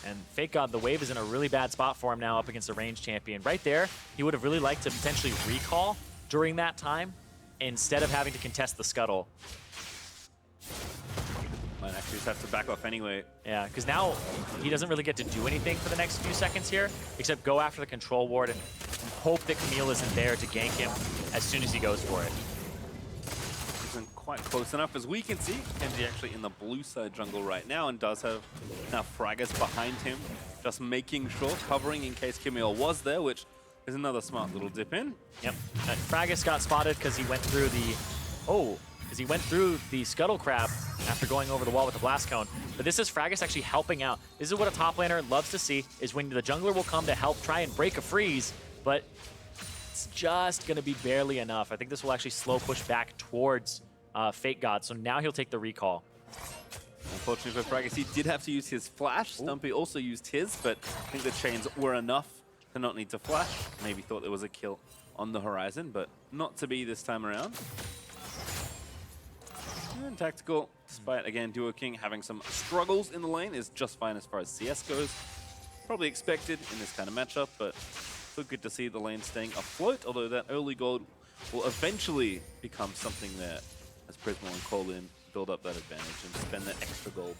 And Fake God, the wave is in a really bad spot for him now up against a ranged champion. Right there, he would have really liked to potentially recall during that time instead of having to contest the scuttle. Might actually just have to back off anyway. Yeah, because now he doesn't really get to do anything for the next few seconds here, except go after the control ward and hope that Camille isn't there to gank him as soon as he goes for it. Isn't quite close enough, as we can see. Kenji actually in the blue side jungle right now, and does have now Fraggus behind him, just making sure, covering in case Camille was there, which is another smart little dip in. Yep, Fraggus got spotted because he went through the Scuttle Crab after going over the wall with the Blast Cone. But this is Fraggus actually helping out. This is what a top laner loves to see, is when the jungler will come to help try and break a freeze, but it's just going to be barely enough. I think this will actually slow push back towards Fake God, so now he'll take the recall. Unfortunately for Fraggus, he did have to use his flash. Stumpy also used his, but I think the chains were enough to not need to flash. Maybe thought there was a kill on the horizon, but not to be this time around. And Tactical, despite, again, Duo King having some struggles in the lane, is just fine as far as CS goes. Probably expected in this kind of matchup, but still good to see the lane staying afloat, although that early gold will eventually become something there as Prismal and Colin build up that advantage and spend that extra gold.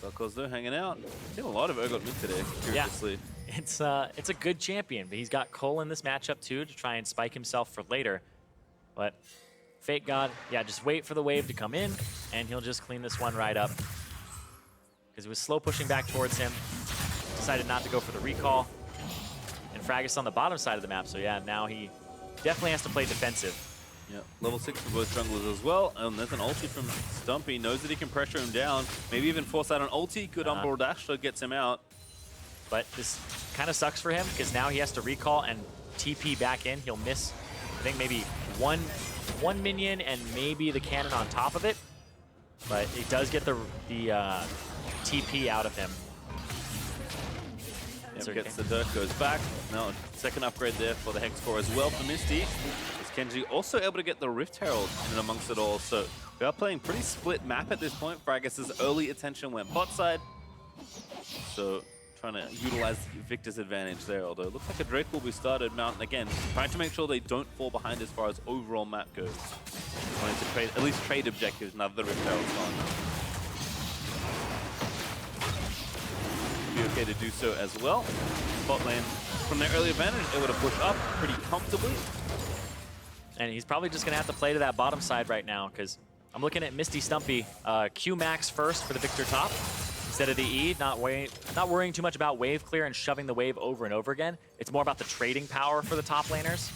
Vel'Koz though hanging out. Seen a lot of Urgot mid today, curiously. Yeah, it's a good champion, but he's got Cole in this matchup too to try and spike himself for later. But Fake God, yeah, just wait for the wave to come in, and he'll just clean this one right up. Because he was slow pushing back towards him, decided not to go for the recall. And Fraggus on the bottom side of the map, so yeah, now he definitely has to play defensive. Yeah, level 6 for both junglers as well. And there's an ulti from Stumpy. Knows that he can pressure him down. Maybe even force out an ulti. Good on board dash, so gets him out. But this kind of sucks for him, because now he has to recall and TP back in. He'll miss, I think, maybe one minion and maybe the cannon on top of it. But it does get the TP out of him. Yep, gets the dirt, goes back. Now, second upgrade there for the Hex Core as well for Misty. Is Kenji also able to get the Rift Herald in and amongst it all. So we are playing pretty split map at this point. Fraggus' early attention went bot side. So trying to utilize Victor's advantage there, although it looks like a Drake will be started. Mountain again, trying to make sure they don't fall behind as far as overall map goes. Wanting to trade, at least trade objectives now that the Rift Herald's gone. Be okay to do so as well. Bot lane from their early advantage, able to push up pretty comfortably. And he's probably just going to have to play to that bottom side right now, because I'm looking at Misty Stumpy. Q max first for the Victor top instead of the E. Not worrying too much about wave clear and shoving the wave over and over again. It's more about the trading power for the top laners.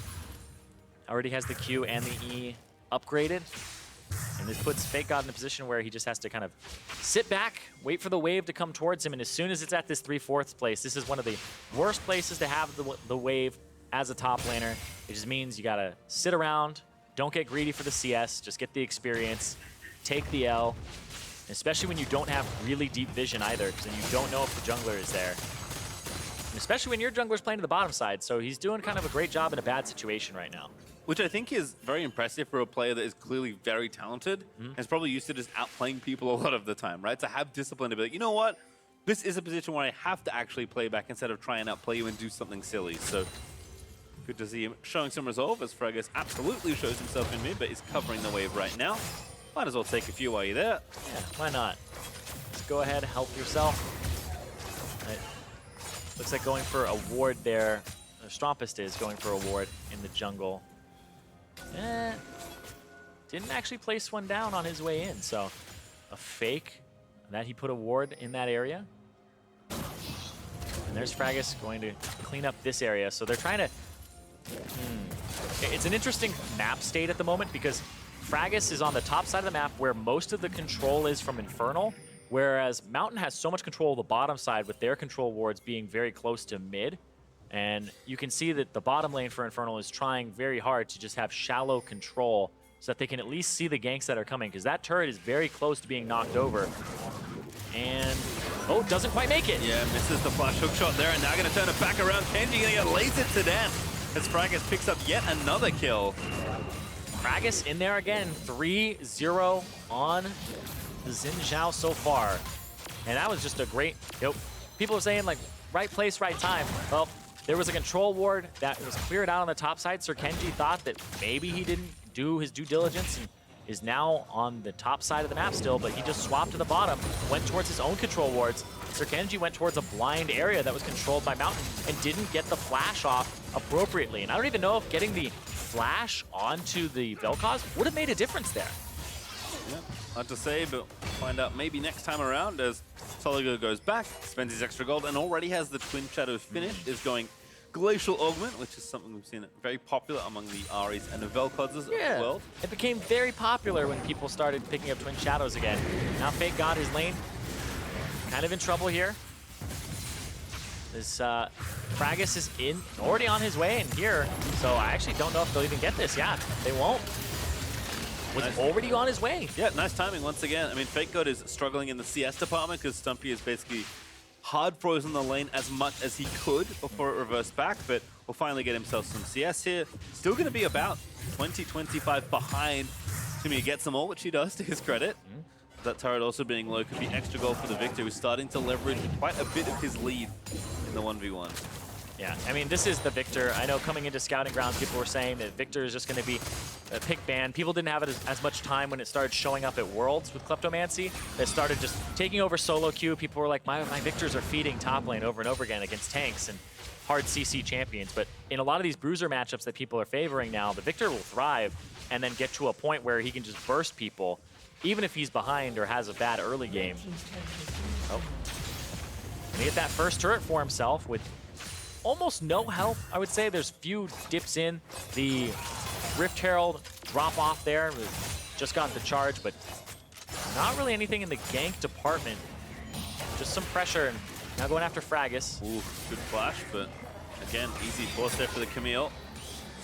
Already has the Q and the E upgraded. And this puts Fake God in a position where he just has to kind of sit back, wait for the wave to come towards him, and as soon as it's at this 3/4 place, this is one of the worst places to have the wave as a top laner. It just means you gotta sit around, don't get greedy for the CS, just get the experience, take the L, especially when you don't have really deep vision either, because then you don't know if the jungler is there. And especially when your jungler's playing to the bottom side, so he's doing kind of a great job in a bad situation right now. Which I think is very impressive for a player that is clearly very talented and is probably used to just outplaying people a lot of the time, right? To have discipline to be like, you know what? this is a position where I have to actually play back instead of try and outplay you and do something silly. So good to see him showing some resolve as Fragus absolutely shows himself in mid, but is covering the wave right now. Might as well take a few while you're there. Yeah, why not? Just go ahead, help yourself. Right. Looks like going for a ward there. Strompist is going for a ward in the jungle. Didn't actually place one down on his way in, so a fake that he put a ward in that area. And there's Fragus going to clean up this area. So they're trying to... It's an interesting map state at the moment because Fragus is on the top side of the map where most of the control is from Infernal, whereas Mountain has so much control of the bottom side with their control wards being very close to mid. And you can see that the bottom lane for Infernal is trying very hard to just have shallow control so that they can at least see the ganks that are coming, because that turret is very close to being knocked over. And, oh, doesn't quite make it. Yeah, misses the flash hook shot there, and now going to turn it back around. Kenji going to get lasered to death as Fragus picks up yet another kill. Fragus in there again, 3-0 on the Xin Zhao so far. And that was just a great, people are saying like, right place, right time. Well, there was a control ward that was cleared out on the top side. Sir Kenji thought that maybe he didn't do his due diligence and is now on the top side of the map still, but he just swapped to the bottom, went towards his own control wards. Sir Kenji went towards a blind area that was controlled by Mountain and didn't get the flash off appropriately. And I don't even know if getting the flash onto the Vel'Koz would have made a difference there. Yeah, hard to say, but find out maybe next time around as Soligo goes back, spends his extra gold, and already has the Twin Shadows finish, is going Glacial Augment, which is something we've seen very popular among the Aries and the Vel'Kozes of the world. It became very popular when people started picking up Twin Shadows again. Now Fate got his lane. Kind of in trouble here. This Fragus is already on his way in here, so I actually don't know if they'll even get this. Yeah, they won't. Was already on his way. Yeah, nice timing once again. I mean, Fake God is struggling in the CS department because Stumpy is basically hard frozen the lane as much as he could before it reversed back, but will finally get himself some CS here. Still going to be about 20-25 behind. Timmy gets them all, which he does to his credit. That turret also being low could be extra goal for the Victor, who's starting to leverage quite a bit of his lead in the 1v1. Yeah, I mean, this is the Victor. I know coming into Scouting Grounds, people were saying that Victor is just going to be a pick ban. People didn't have it as much time when it started showing up at Worlds with Kleptomancy. They started just taking over solo queue. People were like, my Victors are feeding top lane over and over again against tanks and hard CC champions. But in a lot of these bruiser matchups that people are favoring now, the Victor will thrive and then get to a point where he can just burst people, even if he's behind or has a bad early game. Oh. And he get that first turret for himself with almost no help, I would say. There's few dips in. The Rift Herald drop off there. Just got the charge, but not really anything in the gank department. Just some pressure, and now going after Fragus. Ooh, good flash, but again, easy force there for the Camille.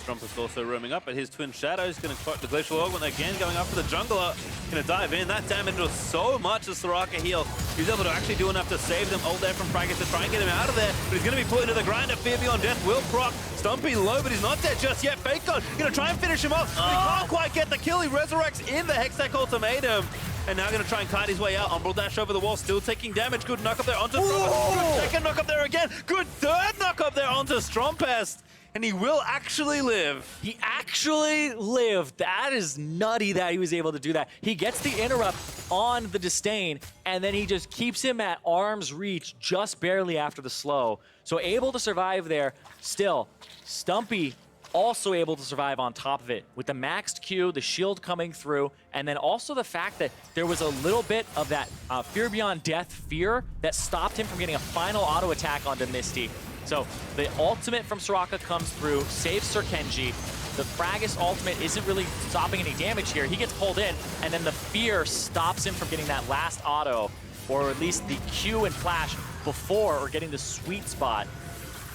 Strumpus also roaming up, but his Twin Shadows going to quote the Glacial Augment again, going after the jungler. Going to dive in. That damage was so much as Soraka heal. He's able to actually do enough to save them. Ult there from Fragus to try and get him out of there, but he's going to be put into the grinder. Fear Beyond Death will proc. Stumpy low, but he's not dead just yet. Fake God going to try and finish him off, but he can't quite get the kill. He resurrects in the Hextech Ultimatum. And now going to try and kite his way out. Umbral dash over the wall, still taking damage. Good knock up there onto Strompest. Good second knock up there again. Good third knock up there onto Strompest. And he will actually live. He actually lived. That is nutty that he was able to do that. He gets the interrupt on the Disdain, and then he just keeps him at arm's reach just barely after the slow. So able to survive there. Still, Stumpy also able to survive on top of it with the maxed Q, the shield coming through, and then also the fact that there was a little bit of that Fear Beyond Death fear that stopped him from getting a final auto attack onto Misty. So the ultimate from Soraka comes through, saves Sir Kenji. The Fragus ultimate isn't really stopping any damage here. He gets pulled in, and then the fear stops him from getting that last auto, or at least the Q and flash before, or getting the sweet spot.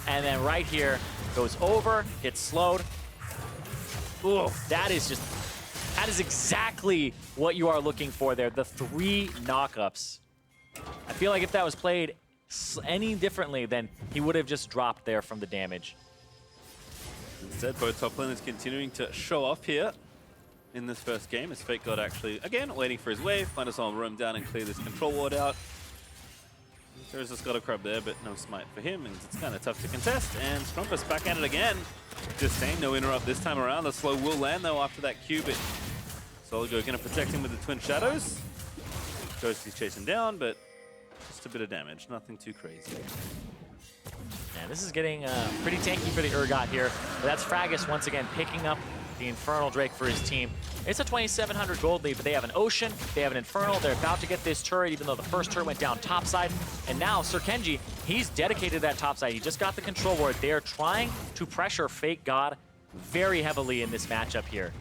And then right here, goes over, gets slowed. Ooh, that is exactly what you are looking for there. The 3 knockups. I feel like if that was played any differently, then he would have just dropped there from the damage. Instead, both top laners continuing to show off here in this first game as Fake God actually, again, waiting for his wave. Might as well roam down and clear this control ward out. There's a Scuttle Crab there, but no smite for him, and it's kind of tough to contest. And Strumpus back at it again. Just saying, no interrupt this time around. The slow will land, though, after that Q, but Soligo going to protect him with the Twin Shadows. Ghosty's chasing down, but just a bit of damage. Nothing too crazy. Man, this is getting pretty tanky for the Urgot here. But that's Fragus once again picking up the Infernal Drake for his team. It's a 2,700 gold lead, but they have an Ocean, they have an Infernal. They're about to get this turret, even though the first turret went down topside. And now Sir Kenji, he's dedicated to that topside. He just got the control ward. They are trying to pressure Fake God very heavily in this matchup here.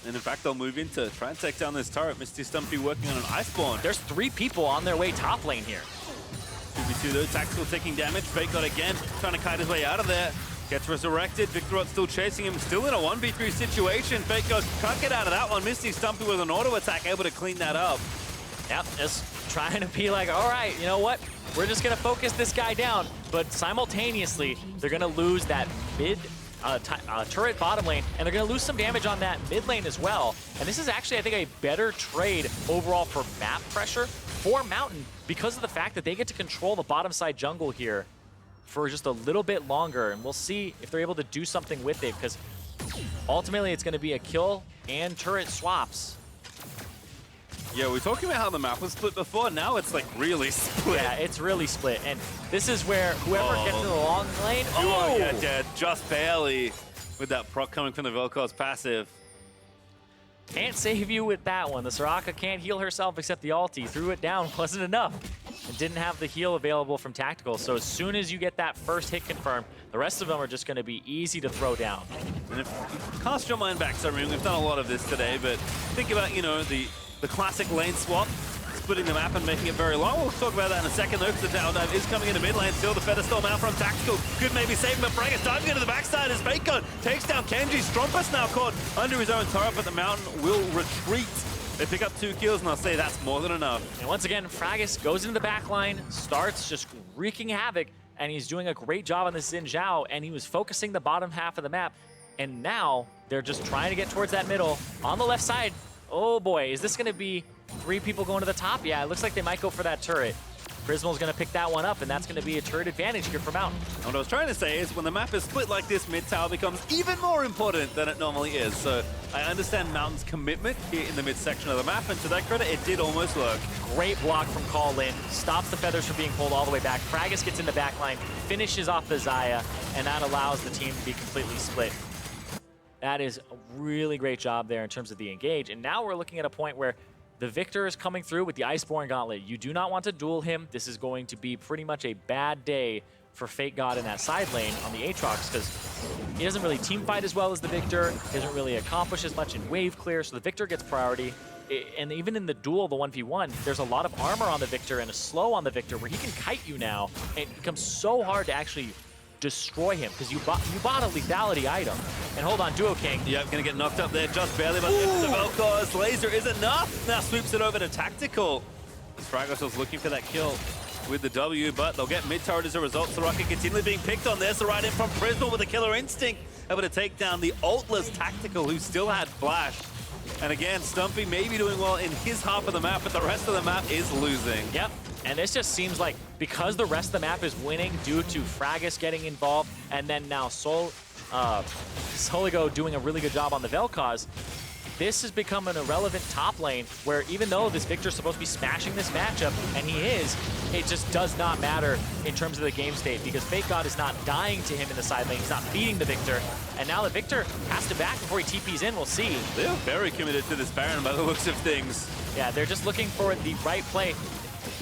And in fact, they'll move in to try and take down this turret. Misty Stumpy working on an Iceborne. There's 3 people on their way top lane here. 2v2 though, Tactical taking damage. Fake God again, trying to kite his way out of there. Gets resurrected. Victorot still chasing him, still in a 1v3 situation. Fake God can't get out of that one. Misty Stumpy with an auto attack, able to clean that up. Yep, just trying to be like, all right, you know what? We're just going to focus this guy down. But simultaneously, they're going to lose that mid turret bottom lane, and they're going to lose some damage on that mid lane as well. And this is actually, I think, a better trade overall for map pressure for Mountain because of the fact that they get to control the bottom side jungle here for just a little bit longer. And we'll see if they're able to do something with it, because ultimately it's going to be a kill and turret swaps. Yeah, we were talking about how the map was split before. Now it's like really split. Yeah, it's really split. And this is where whoever gets to the long lane, Oh, yeah, dead. Just barely with that proc coming from the Vel'Koz passive. Can't save you with that one. The Soraka can't heal herself except the ulti. Threw it down, wasn't enough. And didn't have the heal available from Tactical. So as soon as you get that first hit confirmed, the rest of them are just going to be easy to throw down. And if you cast your mind back, Submarine, we've done a lot of this today, but think about, you know, the classic lane swap, splitting the map and making it very long. We'll talk about that in a second, though, because the Tower Dive is coming into mid lane. Still, the Featherstorm out from Tactical. Could maybe save him, but Fragus diving into the backside as Fake God takes down Kenji. Strumpus now caught under his own turret, but the Mountain will retreat. They pick up 2 kills, and I'll say that's more than enough. And once again, Fragus goes into the back line, starts just wreaking havoc, and he's doing a great job on this Xin Zhao, and he was focusing the bottom half of the map. And now they're just trying to get towards that middle. On the left side, oh boy, is this going to be 3 people going to the top? Yeah, it looks like they might go for that turret. Prismal's going to pick that one up, and that's going to be a turret advantage here for Mountain. And what I was trying to say is when the map is split like this, mid tower becomes even more important than it normally is. So I understand Mountain's commitment here in the mid section of the map, and to that credit, it did almost work. Great block from Call-In, stops the Feathers from being pulled all the way back. Fragus gets in the back line, finishes off the Xayah, and that allows the team to be completely split. That is a really great job there in terms of the engage. And now we're looking at a point where the Victor is coming through with the Iceborne Gauntlet. You do not want to duel him. This is going to be pretty much a bad day for Fake God in that side lane on the Aatrox, because he doesn't really team fight as well as the Victor. He doesn't really accomplish as much in wave clear, so the Victor gets priority. And even in the duel, the 1v1, there's a lot of armor on the Victor and a slow on the Victor where he can kite you now. And it becomes so hard to actually destroy him because you bought a lethality item. And hold on, Duo King. Yep, gonna get knocked up there just barely, but the Vel'Koz laser is enough. Now sweeps it over to Tactical. Fragus was looking for that kill with the W, but they'll get mid turret as a result. Soraka continually being picked on there, so right in from Prismal with a killer instinct, able to take down the ultless Tactical, who still had flash. And again, Stumpy may be doing well in his half of the map, but the rest of the map is losing. Yep. And this just seems like because the rest of the map is winning due to Fragus getting involved, and then now Soligo doing a really good job on the Vel'Koz, this has become an irrelevant top lane where even though this Victor's supposed to be smashing this matchup, and he is, it just does not matter in terms of the game state because Fake God is not dying to him in the side lane. He's not beating the Victor. And now the Victor has to back before he TPs in. We'll see. They're very committed to this Baron by the looks of things. Yeah, they're just looking for the right play.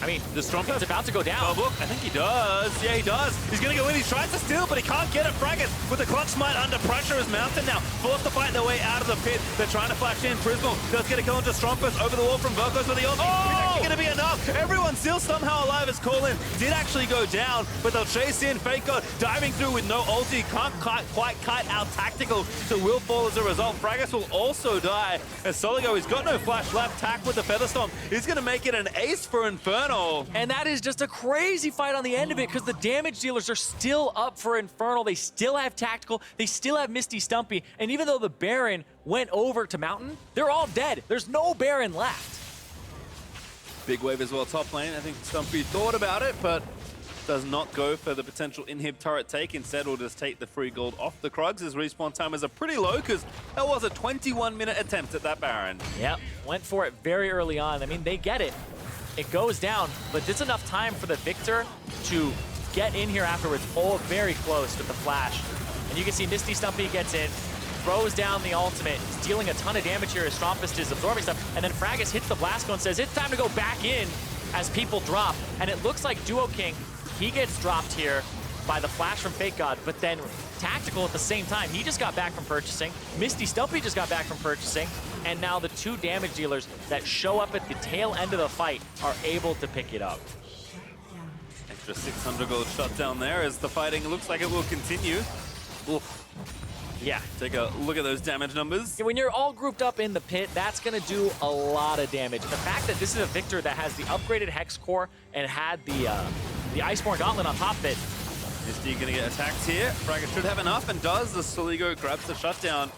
I mean, the Strumpus is about to go down. Oh, look, I think he does. Yeah, he does. He's going to go in. He tries to steal, but he can't get it. Fragus with the clutch smite under pressure is Mountain now. Forced to fight their way out of the pit. They're trying to flash in. Prismal does get a kill into Strumpus over the wall from Vel'Koz with the ulti. Oh! It's actually going to be enough. Everyone's still somehow alive as Call-In did actually go down, but they'll chase in. Fake God diving through with no ulti. Can't quite kite out Tactical, so will fall as a result. Fragus will also die as Soligo, he's got no flash left. Tack with the Featherstorm. He's going to make it an ace for Infernal. And that is just a crazy fight on the end of it because the damage dealers are still up for Infernal. They still have Tactical. They still have Misty Stumpy. And even though the Baron went over to Mountain, they're all dead. There's no Baron left. Big wave as well, top lane. I think Stumpy thought about it, but does not go for the potential inhib turret take. Instead, will just take the free gold off the Krugs. His respawn timers are pretty low because that was a 21-minute attempt at that Baron. Yep, went for it very early on. I mean, they get it. It goes down, but there's enough time for the Victor to get in here afterwards. Oh, very close with the flash. And you can see Misty Stumpy gets in, throws down the ultimate. He's dealing a ton of damage here as Strompist is absorbing stuff. And then Frackus hits the blast cone and says, it's time to go back in as people drop. And it looks like Duo King, he gets dropped here by the flash from Fake God, but then Tactical at the same time. He just got back from purchasing. Misty Stumpy just got back from purchasing. And now the two damage dealers that show up at the tail end of the fight are able to pick it up. Extra 600 gold shot down there as the fighting looks like it will continue. Oof. Yeah. Take a look at those damage numbers. When you're all grouped up in the pit, that's going to do a lot of damage. And the fact that this is a Victor that has the upgraded Hex Core and had the Iceborne Gauntlet on top of it. Misty gonna get attacked here. Frackus should have enough and does. The Soligo grabs the shutdown.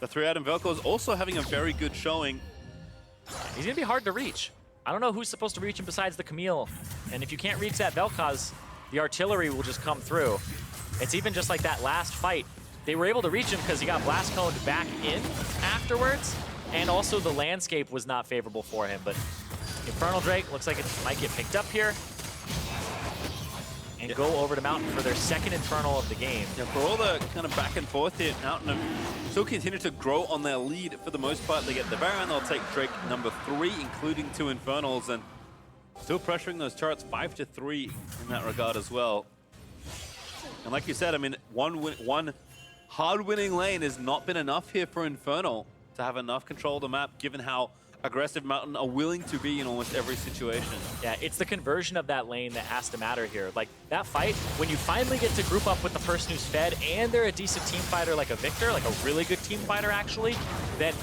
The 3-item Vel'Koz is also having a very good showing. He's gonna be hard to reach. I don't know who's supposed to reach him besides the Camille. And if you can't reach that Vel'Koz, the artillery will just come through. It's even just like that last fight. They were able to reach him because he got blast coned back in afterwards. And also the landscape was not favorable for him. But Infernal Drake looks like it might get picked up here. And go over to Mountain for their second Infernal of the game. Yeah, for all the kind of back and forth here, Mountain have still continue to grow on their lead for the most part. They get the Baron, they'll take Drake number 3, including 2 Infernals, and still pressuring those turrets 5-3 in that regard as well. And like you said, I mean, one hard-winning lane has not been enough here for Infernal to have enough control of the map, given how aggressive Mountain are willing to be in almost every situation. Yeah, it's the conversion of that lane that has to matter here. Like, that fight, when you finally get to group up with the person who's fed and they're a decent team fighter like a Victor, like a really good team fighter actually, then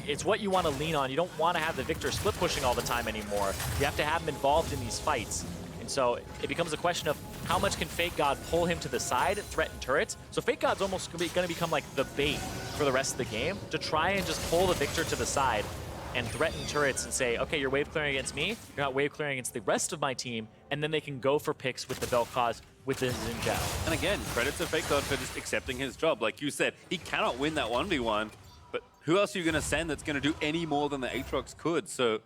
it's what you want to lean on. You don't want to have the Victor split pushing all the time anymore. You have to have him involved in these fights. And so it becomes a question of how much can Fake God pull him to the side, threaten turrets. So Fake God's almost going to become like the bait for the rest of the game to try and just pull the Victor to the side and threaten turrets and say, okay, you're wave clearing against me, you're not wave clearing against the rest of my team, and then they can go for picks with the Vel'Koz, with the Xin. And again, credit to Fake God for just accepting his job. Like you said, he cannot win that 1v1, but who else are you going to send that's going to do any more than the Aatrox could? So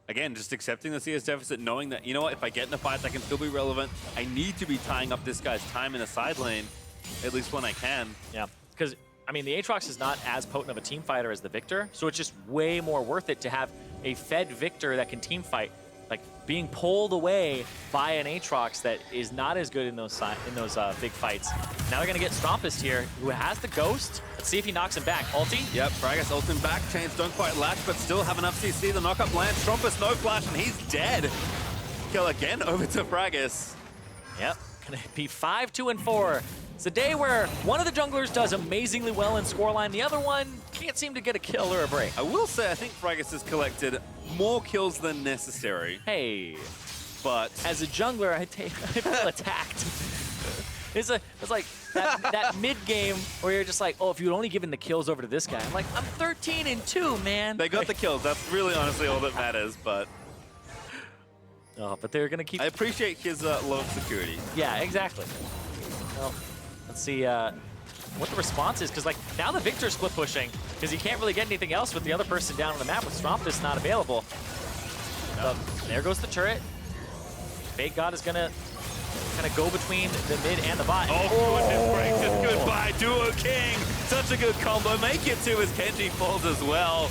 again, just accepting the CS deficit, knowing that, you know what, if I get in a fight, I can still be relevant. I need to be tying up this guy's time in a side lane, at least when I can. Yeah, because I mean, the Aatrox is not as potent of a team fighter as the Victor, so it's just way more worth it to have a fed Victor that can team fight, like being pulled away by an Aatrox that is not as good in those big fights. Now they're gonna get Strompist here, who has the Ghost. Let's see if he knocks him back. Ulti? Yep, Frackus ults him back. Chains don't quite latch, but still have enough CC. The knockup lands. Strompist no flash, and he's dead. Kill again over to Frackus. Yep, gonna be 5-2-4. It's a day where one of the junglers does amazingly well in scoreline, the other one can't seem to get a kill or a break. I will say I think Frackus has collected more kills than necessary. Hey, but as a jungler, I feel attacked. It's like that mid game where you're just like, oh, if you'd only given the kills over to this guy. I'm like, I'm 13-2, man. They got the kills. That's really honestly all that matters. But they're gonna keep. I appreciate his low security. Yeah, exactly. Well, let's see what the response is, because like now the Victor's split pushing because he can't really get anything else with the other person down on the map with Strompist not available. There goes the turret. Fake God is gonna kind of go between the mid and the bot. Oh, goodness gracious, goodbye, Duo King. Such a good combo. Make it to as Kenji falls as well.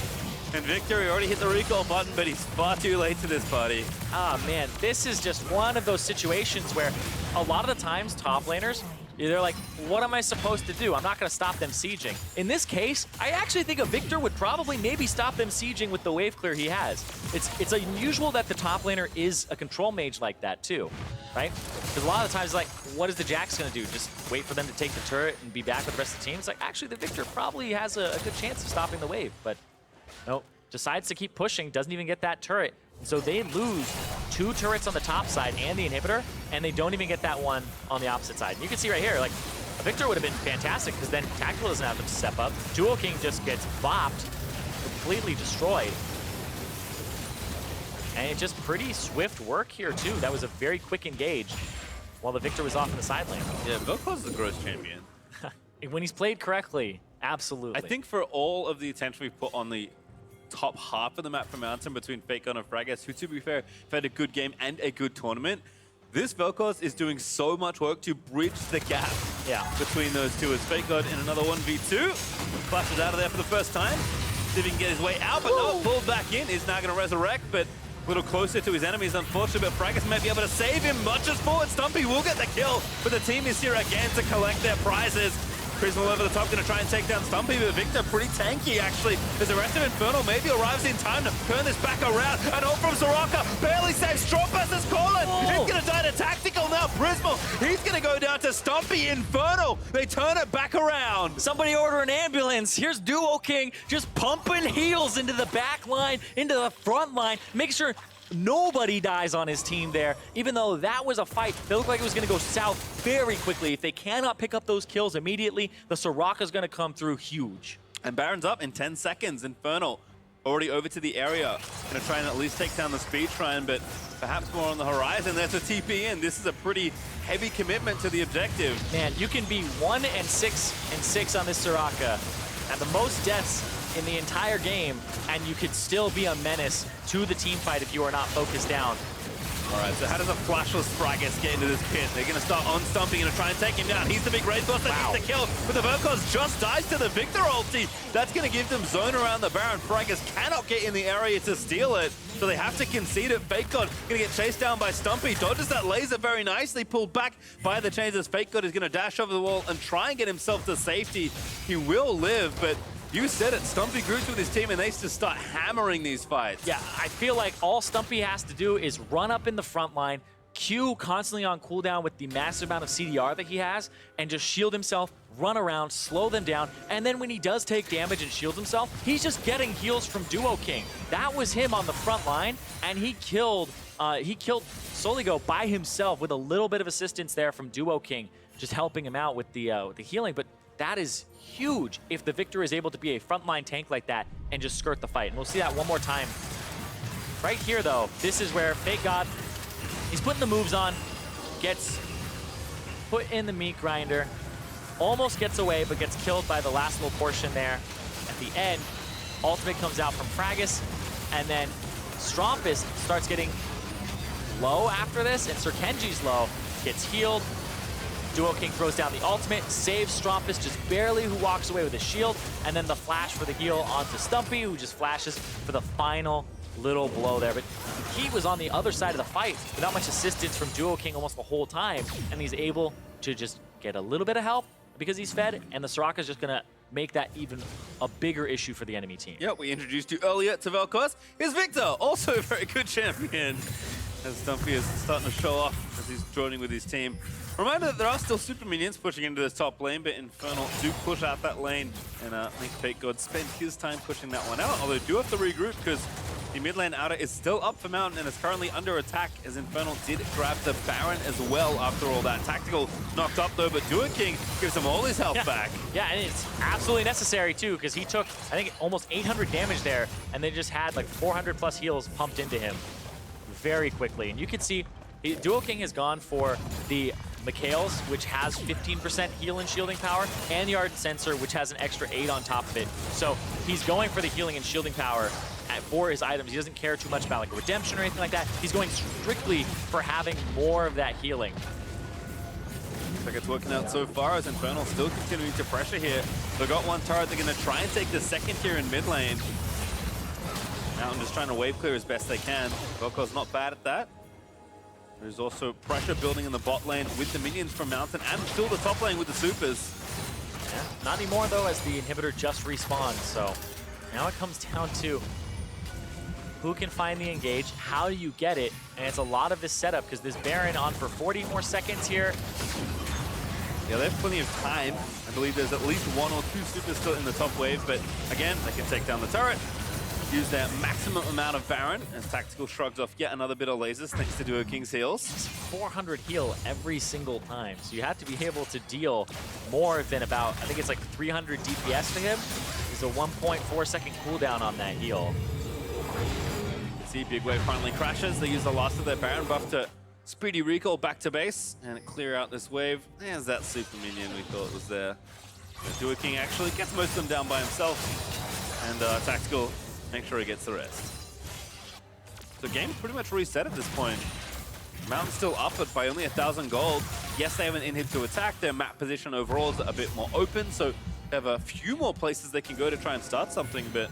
And Victor, he already hit the recall button, but he's far too late to this party. Ah, man, this is just one of those situations where a lot of the times top laners, they're like, what am I supposed to do? I'm not going to stop them sieging. In this case, I actually think a Victor would probably maybe stop them sieging with the wave clear he has. It's unusual that the top laner is a control mage like that too, right? Because a lot of the times, like, what is the Jax going to do? Just wait for them to take the turret and be back with the rest of the team? It's like, actually, the Victor probably has a good chance of stopping the wave, but nope. Decides to keep pushing, doesn't even get that turret. So they lose 2 turrets on the top side and the inhibitor, and they don't even get that one on the opposite side. And you can see right here, like, a Victor would have been fantastic because then Tactical doesn't have to step up. Duo King just gets bopped, completely destroyed. And it's just pretty swift work here, too. That was a very quick engage while the Victor was off in the side lane. Yeah, Vel'Koz is the gross champion. When he's played correctly, absolutely. I think for all of the attention we've put on the top half of the map for Mountain between FakeGod and Fragus, who, to be fair, have had a good game and a good tournament, this Vel'Koz is doing so much work to bridge the gap between those two. As FakeGod in another 1v2, flashes out of there for the first time. See if he can get his way out, but no, pulled back in. Is now going to resurrect, but a little closer to his enemies, unfortunately, but Fragus might be able to save him. Munches forward, Stumpy will get the kill, but the team is here again to collect their prizes. Prismal over the top, going to try and take down Stumpy, but Victor pretty tanky, actually, as the rest of Infernal maybe arrives in time to turn this back around. And ult from Soraka, barely saves Strombass as Colin. He's going to die to Tactical now. Prismal, he's going to go down to Stumpy. Infernal, they turn it back around. Somebody order an ambulance. Here's Duo King just pumping heals into the back line, into the front line, make sure nobody dies on his team there. Even though that was a fight, it looked like it was going to go south very quickly. If they cannot pick up those kills immediately, the Soraka's going to come through huge. And Baron's up in 10 seconds. Infernal already over to the area. Going to try and at least take down the speed shrine, but perhaps more on the horizon. There's a TP in. This is a pretty heavy commitment to the objective. Man, you can be 1-6 on this Soraka, and the most deaths in the entire game, and you could still be a menace to the team fight if you are not focused down. All right, so how does a flashless Fragus get into this pit? They're going to start on Stumpy, going to try and take him down. He's the big raid boss that needs the kill, but the Vel'Koz just dies to the Victor ulti. That's going to give them zone around the Baron. Fragus cannot get in the area to steal it, so they have to concede it. FakeGod going to get chased down by Stumpy. Dodges that laser very nicely, pulled back by the chains as FakeGod is going to dash over the wall and try and get himself to safety. He will live, but you said it, Stumpy groups with his team and they just start hammering these fights. Yeah, I feel like all Stumpy has to do is run up in the front line, Q constantly on cooldown with the massive amount of CDR that he has, and just shield himself, run around, slow them down, and then when he does take damage and shields himself, he's just getting heals from Duo King. That was him on the front line, and he killed Soligo by himself with a little bit of assistance there from Duo King, just helping him out with the healing, but that is huge if the Victor is able to be a frontline tank like that and just skirt the fight. And we'll see that one more time. Right here, though, this is where FakeGod, he's putting the moves on, gets put in the meat grinder, almost gets away, but gets killed by the last little portion there. At the end, ultimate comes out from Fragus, and then Strombass starts getting low after this, and Sir Kenji's low, gets healed. Duo King throws down the ultimate, saves Strombass just barely, who walks away with a shield, and then the flash for the heal onto Stumpy, who just flashes for the final little blow there. But he was on the other side of the fight without much assistance from Duo King almost the whole time, and he's able to just get a little bit of help because he's fed, and the Soraka's just gonna make that even a bigger issue for the enemy team. Yeah, we introduced you earlier to Vel'Koz. Here's Victor, also a very good champion, as Stumpy is starting to show off as he's joining with his team. Reminder that there are still super minions pushing into this top lane, but Infernal do push out that lane and make FakeGod spend his time pushing that one out, although they do have to regroup because the mid lane outer is still up for Mountain and is currently under attack as Infernal did grab the Baron as well after all that. Tactical knocked up though, but Duo King gives him all his health back. Yeah, and it's absolutely necessary too because he took, I think, almost 800 damage there and they just had like 400 plus heals pumped into him very quickly. And you can see Duo King has gone for the Mikhail's, which has 15% heal and shielding power, and the Ardent Sensor, which has an extra 8 on top of it. So he's going for the healing and shielding power for his items. He doesn't care too much about like redemption or anything like that. He's going strictly for having more of that healing. Looks like it's working out so far as Infernal still continuing to pressure here. They've got one turret, they're going to try and take the second here in mid lane. Mountain just trying to wave clear as best they can. Vel'Koz's not bad at that. There's also pressure building in the bot lane with the minions from Mountain and still the top lane with the supers. Yeah, not anymore though, as the inhibitor just respawned. So now it comes down to who can find the engage, how do you get it, and it's a lot of this setup because this Baron on for 40 more seconds here. Yeah, they have plenty of time. I believe there's at least 1 or 2 supers still in the top wave, but again, they can take down the turret. Use their maximum amount of Baron as Tactical shrugs off yet another bit of lasers thanks to Duo King's heals. 400 heal every single time, so you have to be able to deal more than about, I think it's like 300 DPS to him. There's a 1.4 second cooldown on that heal. see Big Wave finally crashes. They use the last of their Baron buff to speedy recall back to base and clear out this wave. There's that super minion we thought was there. Duo King actually gets most of them down by himself, and Tactical make sure he gets the rest. So game's pretty much reset at this point. Mountain's still up, but by only 1,000 gold. Yes, they have an inhib to attack. Their map position overall is a bit more open, so they have a few more places they can go to try and start something. But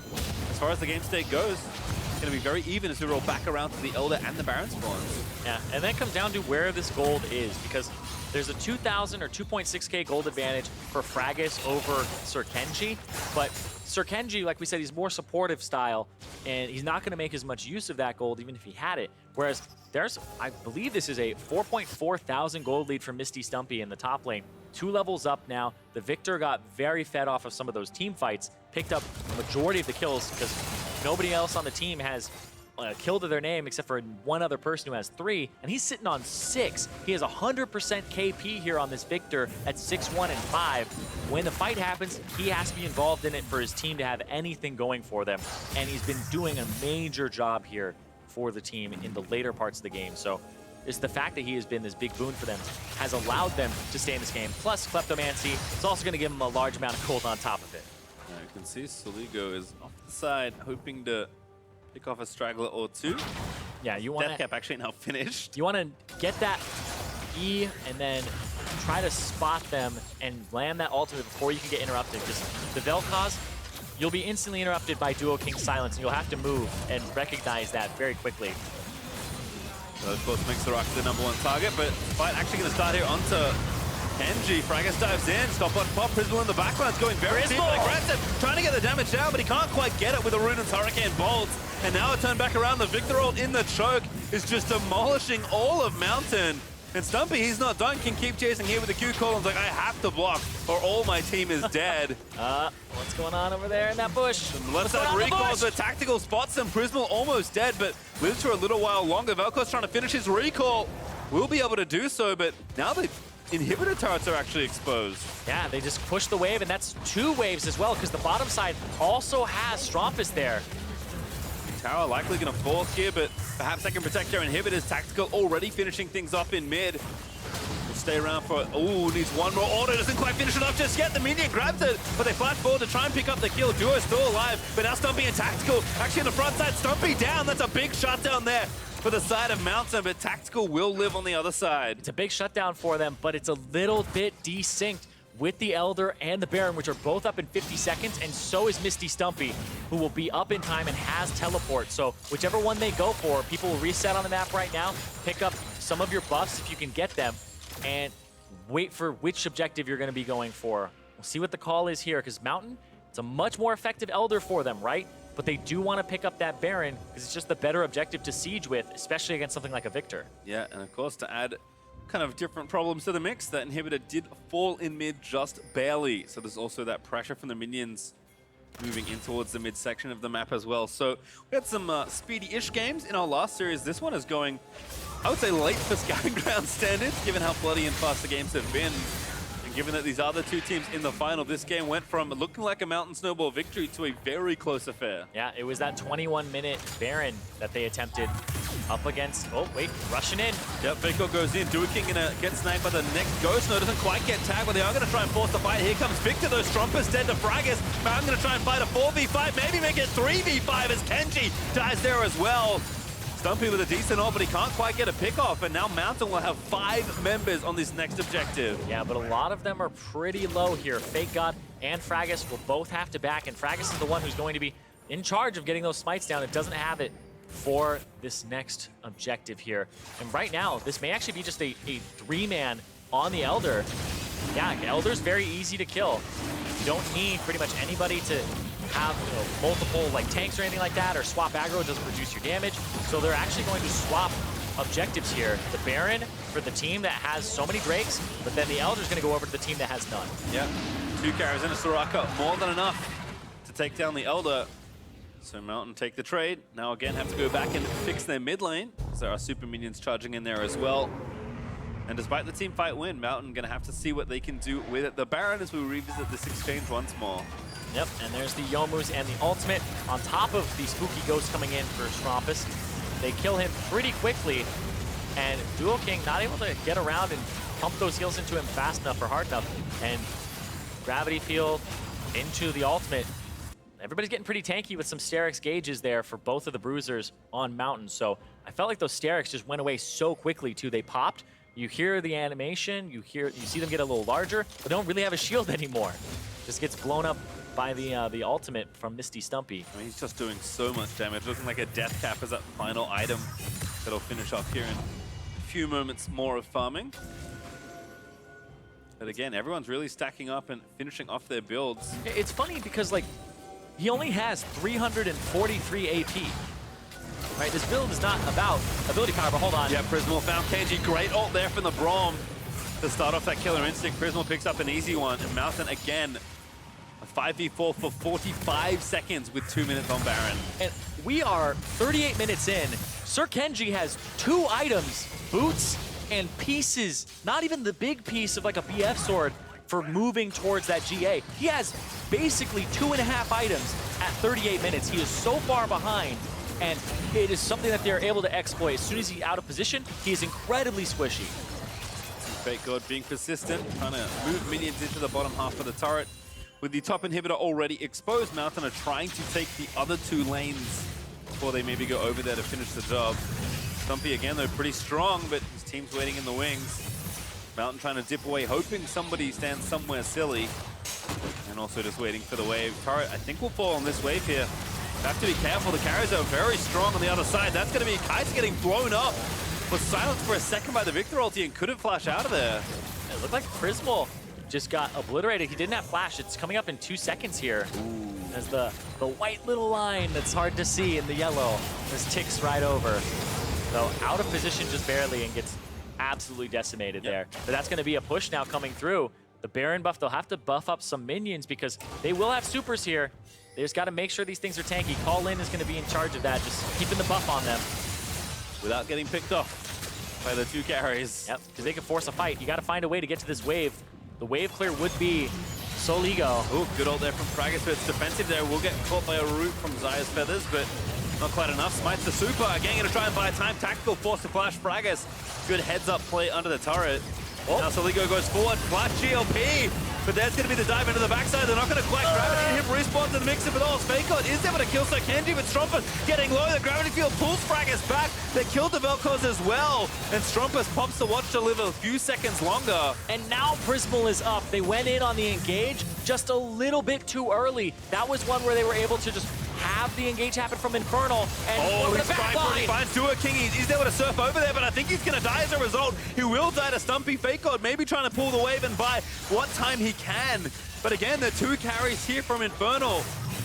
as far as the game state goes, it's going to be very even as we roll back around to the Elder and the Baron spawns. Yeah, and then it comes down to where this gold is, because there's a 2,000 or 2.6k gold advantage for Fragus over Sirkenji, but Sirkenji, like we said, he's more supportive style, and he's not going to make as much use of that gold even if he had it. Whereas there's, I believe this is a 4.4 thousand gold lead for Misty Stumpy in the top lane. 2 levels up now. The Victor got very fed off of some of those team fights, picked up the majority of the kills because nobody else on the team has kill to their name except for one other person who has 3, and he's sitting on 6. He has 100% KP here on this Victor at 6-1 and 5. When the fight happens, he has to be involved in it for his team to have anything going for them, and he's been doing a major job here for the team in the later parts of the game. So it's the fact that he has been this big boon for them has allowed them to stay in this game. Plus, Kleptomancy is also going to give him a large amount of gold on top of it. Now you can see Soligo is off the side, hoping to pick off a straggler or 2. Yeah, you want Deathcap actually now finished. You want to get that E and then try to spot them and land that ultimate before you can get interrupted. Because the Vel'Koz, you'll be instantly interrupted by Duo King's silence, and you'll have to move and recognize that very quickly. So of course makes the Rock the #1 target, but fight actually going to start here onto NG. Fragus dives in, stop on pop, Prismal in the background's going very deep, aggressive, trying to get the damage down, but he can't quite get it with the Runaan's Hurricane Bolt. And now a turn back around, the Victor ult in the choke is just demolishing all of Mountain. And Stumpy, he's not done, can keep chasing here with the Q call. Like, I have to block or all my team is dead. What's going on over there in that bush? Let's have recalls, the Tactical spots him. Prismal almost dead, but lives for a little while longer. Vel'Koz trying to finish his recall. Will be able to do so, but now the inhibitor turrets are actually exposed. Yeah, they just push the wave, and that's 2 waves as well, because the bottom side also has Strumpus there. Tower likely going to fall here, but perhaps they can protect their inhibitors. Tactical already finishing things off in mid. Will stay around for, ooh, needs one more order. Doesn't quite finish it off just yet. The minion grabs it, but they fight forward to try and pick up the kill. Duo is still alive, but now Stumpy and Tactical actually on the front side. Stumpy down. That's a big shutdown there for the side of Mountain, but Tactical will live on the other side. It's a big shutdown for them, but it's a little bit desynced with the Elder and the Baron, which are both up in 50 seconds, and so is Misty Stumpy, who will be up in time and has teleport. So whichever one they go for, people will reset on the map right now, pick up some of your buffs if you can get them, and wait for which objective you're going to be going for. We'll see what the call is here, because Mountain, it's a much more effective Elder for them, right? But they do want to pick up that Baron, because it's just the better objective to siege with, especially against something like a Victor. Yeah, and of course to add kind of different problems to the mix, that inhibitor did fall in mid just barely. So there's also that pressure from the minions moving in towards the mid section of the map as well. So we had some speedy-ish games in our last series. This one is going, I would say, late for Scouting Ground standards, given how bloody and fast the games have been. And given that these other 2 teams in the final, this game went from looking like a Mountain Snowball victory to a very close affair. Yeah, it was that 21-minute Baron that they attempted up against, oh wait, rushing in. Yep, FLICKR goes in. Duo King gonna get sniped by the next Ghost. No, doesn't quite get tagged, but they are gonna try and force the fight. Here comes Victor, though. Strumpus dead to Fragus. Mountain gonna try and fight a 4v5, maybe make it 3v5 as Kenji dies there as well. Stumpy with a decent ult, but he can't quite get a pick off, and now Mountain will have 5 members on this next objective. Yeah, but a lot of them are pretty low here. Fake God and Fragus will both have to back, and Fragus is the one who's going to be in charge of getting those smites down. It doesn't have it for this next objective here. And right now, this may actually be just a 3-man on the Elder. Yeah, Elder's very easy to kill. You don't need pretty much anybody to have multiple like tanks or anything like that, or swap aggro. It doesn't reduce your damage. So they're actually going to swap objectives here. The Baron for the team that has so many Drakes, but then the Elder's going to go over to the team that has none. Yeah, 2 carries in a Soraka, more than enough to take down the Elder. So Mountain take the trade. Now again have to go back and fix their mid lane, because there are super minions charging in there as well. And despite the team fight win, Mountain gonna have to see what they can do with it. The Baron as we revisit this exchange once more. Yep, and there's the Youmu's and the ultimate on top of the Spooky Ghost coming in for Strumpus. They kill him pretty quickly, and Duo King not able to get around and pump those heals into him fast enough or hard enough. And Gravity Field into the ultimate. Everybody's getting pretty tanky with some Sterix gauges there for both of the Bruisers on Mountain. So I felt like those Sterix just went away so quickly too. They popped. You hear the animation, you see them get a little larger, but they don't really have a shield anymore. Just gets blown up by the ultimate from Misty Stumpy. I mean, he's just doing so much damage, looking like a death cap as that final item that'll finish off here in a few moments more of farming. But again, everyone's really stacking up and finishing off their builds. It's funny because, like, he only has 343 AP. Right, this build is not about ability power, but hold on. Yeah, Prismal found KG. Great ult there from the Braum to start off that killer instinct. Prismal picks up an easy one, and Mountain again, a 5v4 for 45 seconds with 2 minutes on Baron. And we are 38 minutes in. Sir Kenji has 2 items, boots and pieces, not even the big piece of like a BF sword for moving towards that GA. He has basically 2.5 items at 38 minutes. He is so far behind, and it is something that they're able to exploit. As soon as he's out of position, he is incredibly squishy. Fake God being persistent, trying to move minions into the bottom half of the turret. With the top inhibitor already exposed, Mountain are trying to take the other 2 lanes before they maybe go over there to finish the job. Stumpy again, though, pretty strong, but his team's waiting in the wings. Mountain trying to dip away, hoping somebody stands somewhere silly. And also just waiting for the wave. Turret, I think, will fall on this wave here. Have to be careful. The carries are very strong on the other side. That's going to be Kite's getting blown up. Was silenced for a second by the Victor ulti and couldn't flash out of there. It looked like Prismal just got obliterated. He didn't have flash. It's coming up in 2 seconds here. Ooh. As the white little line that's hard to see in the yellow just ticks right over. So out of position just barely and gets absolutely decimated there. But that's going to be a push now coming through. The Baron buff, they'll have to buff up some minions because they will have supers here. They just got to make sure these things are tanky. Call-In is going to be in charge of that, just keeping the buff on them. Without getting picked off by the 2 carries. Yep, because they can force a fight. You got to find a way to get to this wave. The wave clear would be Soligo. Ooh, good ult there from Fragus, but it's defensive there. We'll get caught by a root from Zaya's feathers, but not quite enough. Smites the super. Again, gonna try and buy time. Tactical force to flash Fragus. Good heads-up play under the turret. Oh. Now Soligo goes forward. Flash GLP. But there's going to be the dive into the backside. They're not going to quite gravity. Him respawns in the mix of it all. FakeGod is able to kill Sir Kenji, but Stromper getting low. The gravity field pulls Fragus back. They killed the Vel'Koz as well. And Strompus pops the watch to live a few seconds longer. And now Prismal is up. They went in on the engage just a little bit too early. That was one where they were able to just have the engage happen from Infernal. And he's trying finds Duo King. He's able to surf over there, but I think he's going to die as a result. He will die to Stumpy. FakeGod maybe trying to pull the wave and buy what time he can. But again, the 2 carries here from Infernal.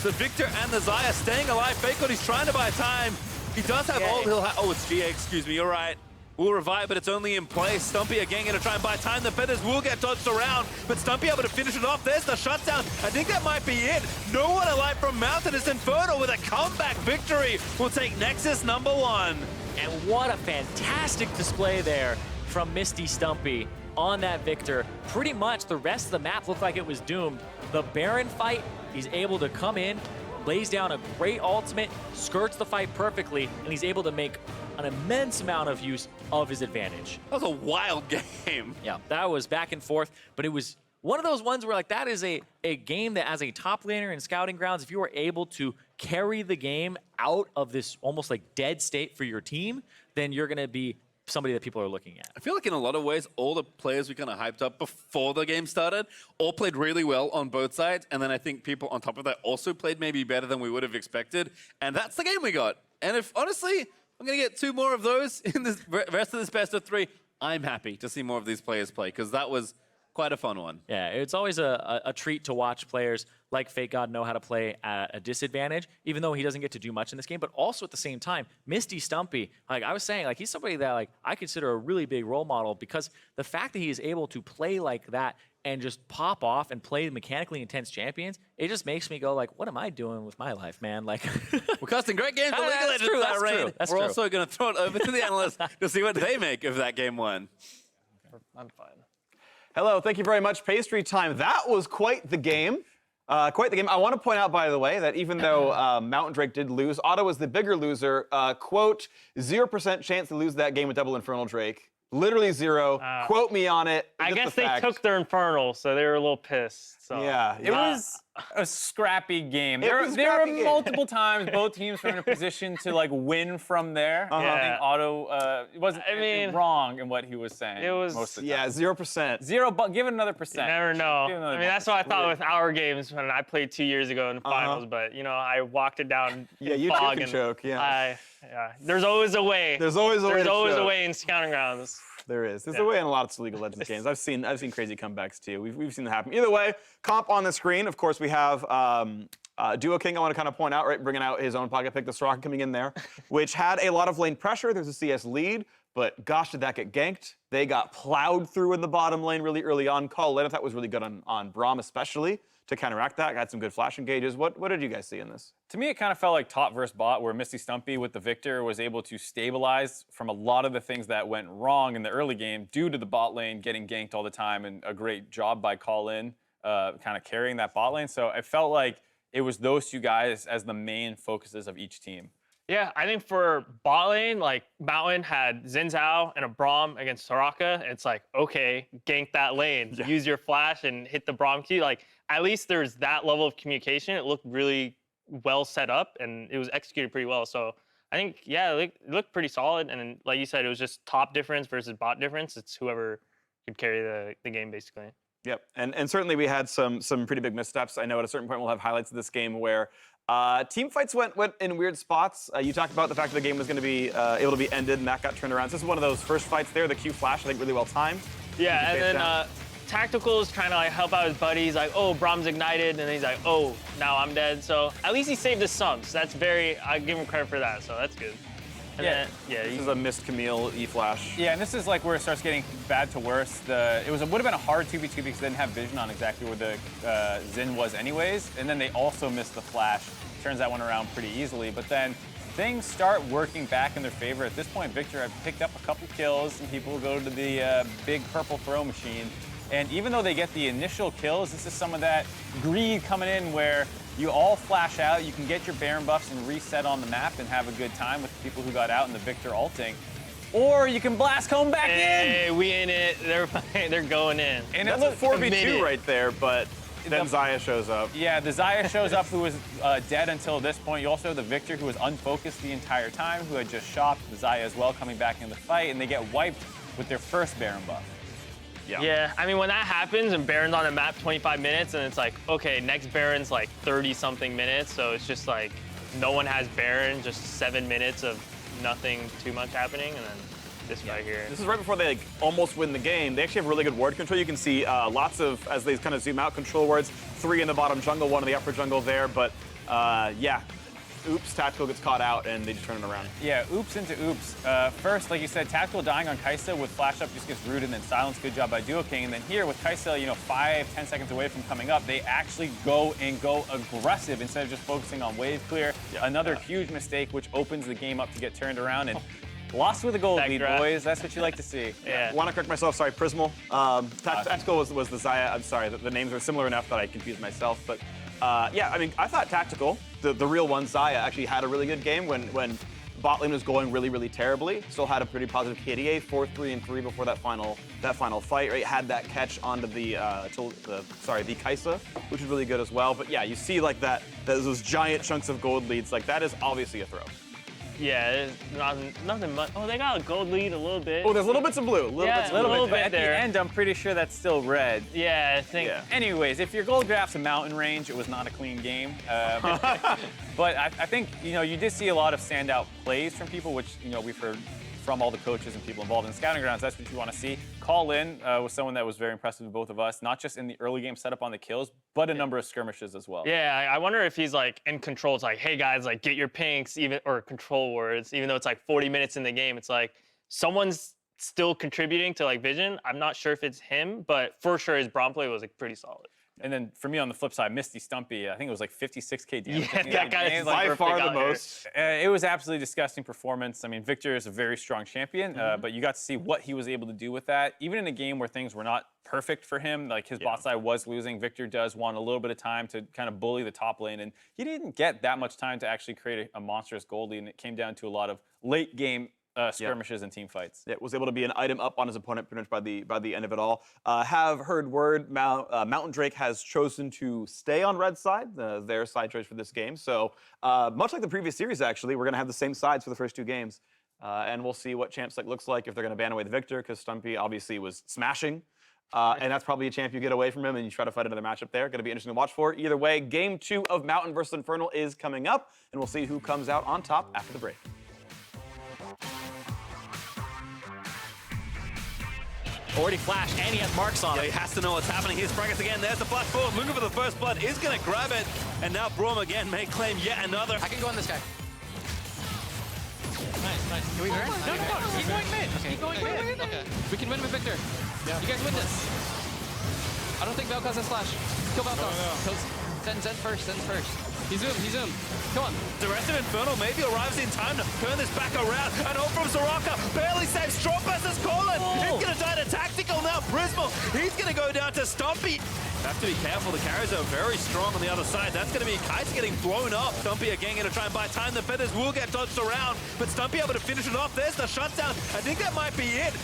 The Victor and the Zaya staying alive. FakeGod, he's trying to buy time. He does have ult. Oh, it's GA, excuse me. You're right. Will revive, but it's only in place. Stumpy again going to try and buy time. The feathers will get dodged around, but Stumpy able to finish it off. There's the shutdown. I think that might be it. No one alive from Mountain. Is Infernal with a comeback victory. Will take Nexus #1. And what a fantastic display there from Misty Stumpy on that Victor. Pretty much the rest of the map looked like it was doomed. The Baron fight, he's able to come in, lays down a great ultimate, skirts the fight perfectly, and he's able to make an immense amount of use of his advantage. That was a wild game. Yeah, that was back and forth, but it was one of those ones where like that is a game that as a top laner in Scouting Grounds, if you were able to carry the game out of this almost like dead state for your team, then you're going to be somebody that people are looking at. I feel like in a lot of ways, all the players we kind of hyped up before the game started all played really well on both sides. And then I think people on top of that also played maybe better than we would have expected. And that's the game we got. And if honestly, I'm going to get 2 more of those in the rest of this best of 3, I'm happy to see more of these players play because that was quite a fun one. Yeah, it's always a treat to watch players like FakeGod know how to play at a disadvantage, even though he doesn't get to do much in this game. But also at the same time, Misty Stumpy, like I was saying, like he's somebody that like I consider a really big role model because the fact that he is able to play like that and just pop off and play mechanically intense champions, it just makes me go like, what am I doing with my life, man? Like, we're casting great games for League of Legends. True, that's true. That's we're true. also going to throw it over to the analysts to see what they make of that game 1. I'm fine. Hello, thank you very much, Pastry Time. That was quite the game. Quite the game. I want to point out, by the way, that even though Mountain Drake did lose, Otto was the bigger loser. Quote, 0% chance to lose that game with double Infernal Drake. Literally 0. Quote me on it. I Just guess the they fact. took their Infernal, so they were a little pissed. So. Yeah. It was a scrappy game. It was a There were scrappy game. multiple times both teams were in a position to like win from there. I Yeah. think Otto wasn't wrong in what he was saying. It was- most of the Yeah, time. 0%. 0, but give it another percent. You never know. Give it another I mean, that's what I thought percent. with our games when I played 2 years ago in the finals. But you know, I walked it down. Yeah, in you too fog can and choke, yeah. There's always a way. There's always a way There's to always a choke. way in Scouting Grounds. There is. There's a way in a lot of League of Legends games. I've seen crazy comebacks too. We've seen that happen. Either way, comp on the screen. Of course, we have Duo King. I want to kind of point out, right, bringing out his own pocket pick, the Soraka coming in there, which had a lot of lane pressure. There's a CS lead, but gosh, did that get ganked? They got plowed through in the bottom lane really early on. Call in, I thought was really good on Braum especially to counteract that. Got some good flash engages. What did you guys see in this? To me, it kind of felt like top versus bot, where Misty Stumpy with the Victor was able to stabilize from a lot of the things that went wrong in the early game due to the bot lane getting ganked all the time, and a great job by Call-In kind of carrying that bot lane. So it felt like it was those two guys as the main focuses of each team. Yeah, I think for bot lane, like Mountain had Xin Zhao and a Braum against Soraka. It's like, okay, gank that lane, use your flash and hit the Braum key. Like, at least there's that level of communication. It looked really well set up and it was executed pretty well. So I think, yeah, it looked pretty solid. And like you said, it was just top difference versus bot difference. It's whoever could carry the game, basically. Yep, and certainly we had some pretty big missteps. I know at a certain point we'll have highlights of this game where team fights went in weird spots. You talked about the fact that the game was going to be able to be ended and that got turned around. So this is one of those first fights there. The Q flash, I think, really well timed. Yeah, and then Tactical is trying to like help out his buddy. He's like, oh, Braum's ignited, and then he's like, oh, now I'm dead. So at least he saved his subs. That's I give him credit for that. So that's good. And This is a missed Camille E flash. Yeah, and this is like where it starts getting bad to worse. It would have been a hard 2v2 because they didn't have vision on exactly where the Xin was anyways, and then they also missed the flash. Turns that one around pretty easily, but then things start working back in their favor. At this point, Victor had picked up a couple kills, and people go to the big purple throw machine. And even though they get the initial kills, this is some of that greed coming in where you all flash out, you can get your Baron buffs and reset on the map and have a good time with the people who got out and the Victor ulting. Or you can blast home back in! Hey, we in it. They're going in. And that's a 4v2 right there, but then Xayah shows up. Yeah, the Xayah shows up who was dead until this point. You also have the Victor who was unfocused the entire time, who had just shopped the Xayah as well coming back in the fight, and they get wiped with their first Baron buff. Yeah, I mean, when that happens and Baron's on the map 25 minutes and it's like, okay, next Baron's like 30-something minutes, so it's just like no one has Baron, just 7 minutes of nothing too much happening, and then this right here. This is right before they almost win the game. They actually have really good ward control. You can see lots of, as they kind of zoom out, control wards, 3 in the bottom jungle, 1 in the upper jungle there, but yeah. Oops, Tactical gets caught out and they just turn it around. Yeah, oops into oops. First, like you said, Tactical dying on Kaisa with flash up just gets rooted and then silence. Good job by Duo King. And then here with Kaisa, 5-10 seconds away from coming up, they actually go aggressive instead of just focusing on wave clear. Another huge mistake, which opens the game up to get turned around and lost with a gold lead, boys. That's what you like to see. Yeah. Want to correct myself, sorry, Prismal. Tactical was the Xayah. I'm sorry, the names are similar enough that I confused myself. But yeah, I mean, I thought Tactical, the real one, Xayah, actually had a really good game when bot lane was going really terribly. Still had a pretty positive KDA, 4-3-3 before that final fight. Right, had that catch onto the Kaisa, which is really good as well. But yeah, you see like those giant chunks of gold leads. Like that is obviously a throw. Yeah, nothing much. Oh, they got a gold lead a little bit. Oh, there's little bits of blue. Little bit At there. the end, I'm pretty sure that's still red. Yeah, I think. Yeah. Anyways, if your gold graph's a mountain range, it was not a clean game. But I think, you did see a lot of standout plays from people, which, we've heard from all the coaches and people involved in Scouting Grounds. That's what you want to see. Call-In was someone that was very impressive with both of us, not just in the early game setup on the kills, but a number of skirmishes as well. Yeah, I wonder if he's like in control. It's like, hey guys, like get your pinks, or control wards, even though it's like 40 minutes in the game. It's like someone's still contributing to like vision. I'm not sure if it's him, but for sure his Braum play was like pretty solid. And then for me on the flip side, Misty Stumpy, I think it was like 56k damage. Yeah, that guy is By far the out here. most. It was absolutely disgusting performance. I mean, Victor is a very strong champion, but you got to see what he was able to do with that. Even in a game where things were not perfect for him, like his bot side was losing, Victor does want a little bit of time to kind of bully the top lane, and he didn't get that much time to actually create a monstrous gold lead, and it came down to a lot of late game skirmishes and team fights. Yeah, was able to be an item up on his opponent pretty much by the end of it all. Have heard word Mountain Drake has chosen to stay on red side, their side choice for this game. So much like the previous series, actually, we're going to have the same sides for the first 2 games. And we'll see what champ select looks like if they're going to ban away the Victor, because Stumpy obviously was smashing. And that's probably a champ you get away from him and you try to fight another matchup there. Going to be interesting to watch for. Either way, game 2 of Mountain versus Infernal is coming up, and we'll see who comes out on top after the break. Already flashed, and he has marks on Yeah, it. he has to know what's happening. Here's Braggers again. There's the flash forward, looking for the first blood. Is going to grab it. And now Braum again may claim yet another. I can go on this guy. Nice. Can we go? No. Keep going mid. Okay. Keep going mid. Okay. We can win with Victor. Yeah. You guys win this. I don't think Valkos has flash. Kill Valkos. No. Zen first. He zoomed. Come on. The rest of Infernal maybe arrives in time to turn this back around. And all from Soraka. Barely saves. Strong versus Colin. He's going to die to Tactical now. Brismal. He's going to go down to Stumpy. Have to be careful. The carries are very strong on the other side. That's going to be Kite's getting blown up. Stumpy again going to try and buy time. The feathers will get dodged around. But Stumpy able to finish it off. There's the shutdown. I think that might be it.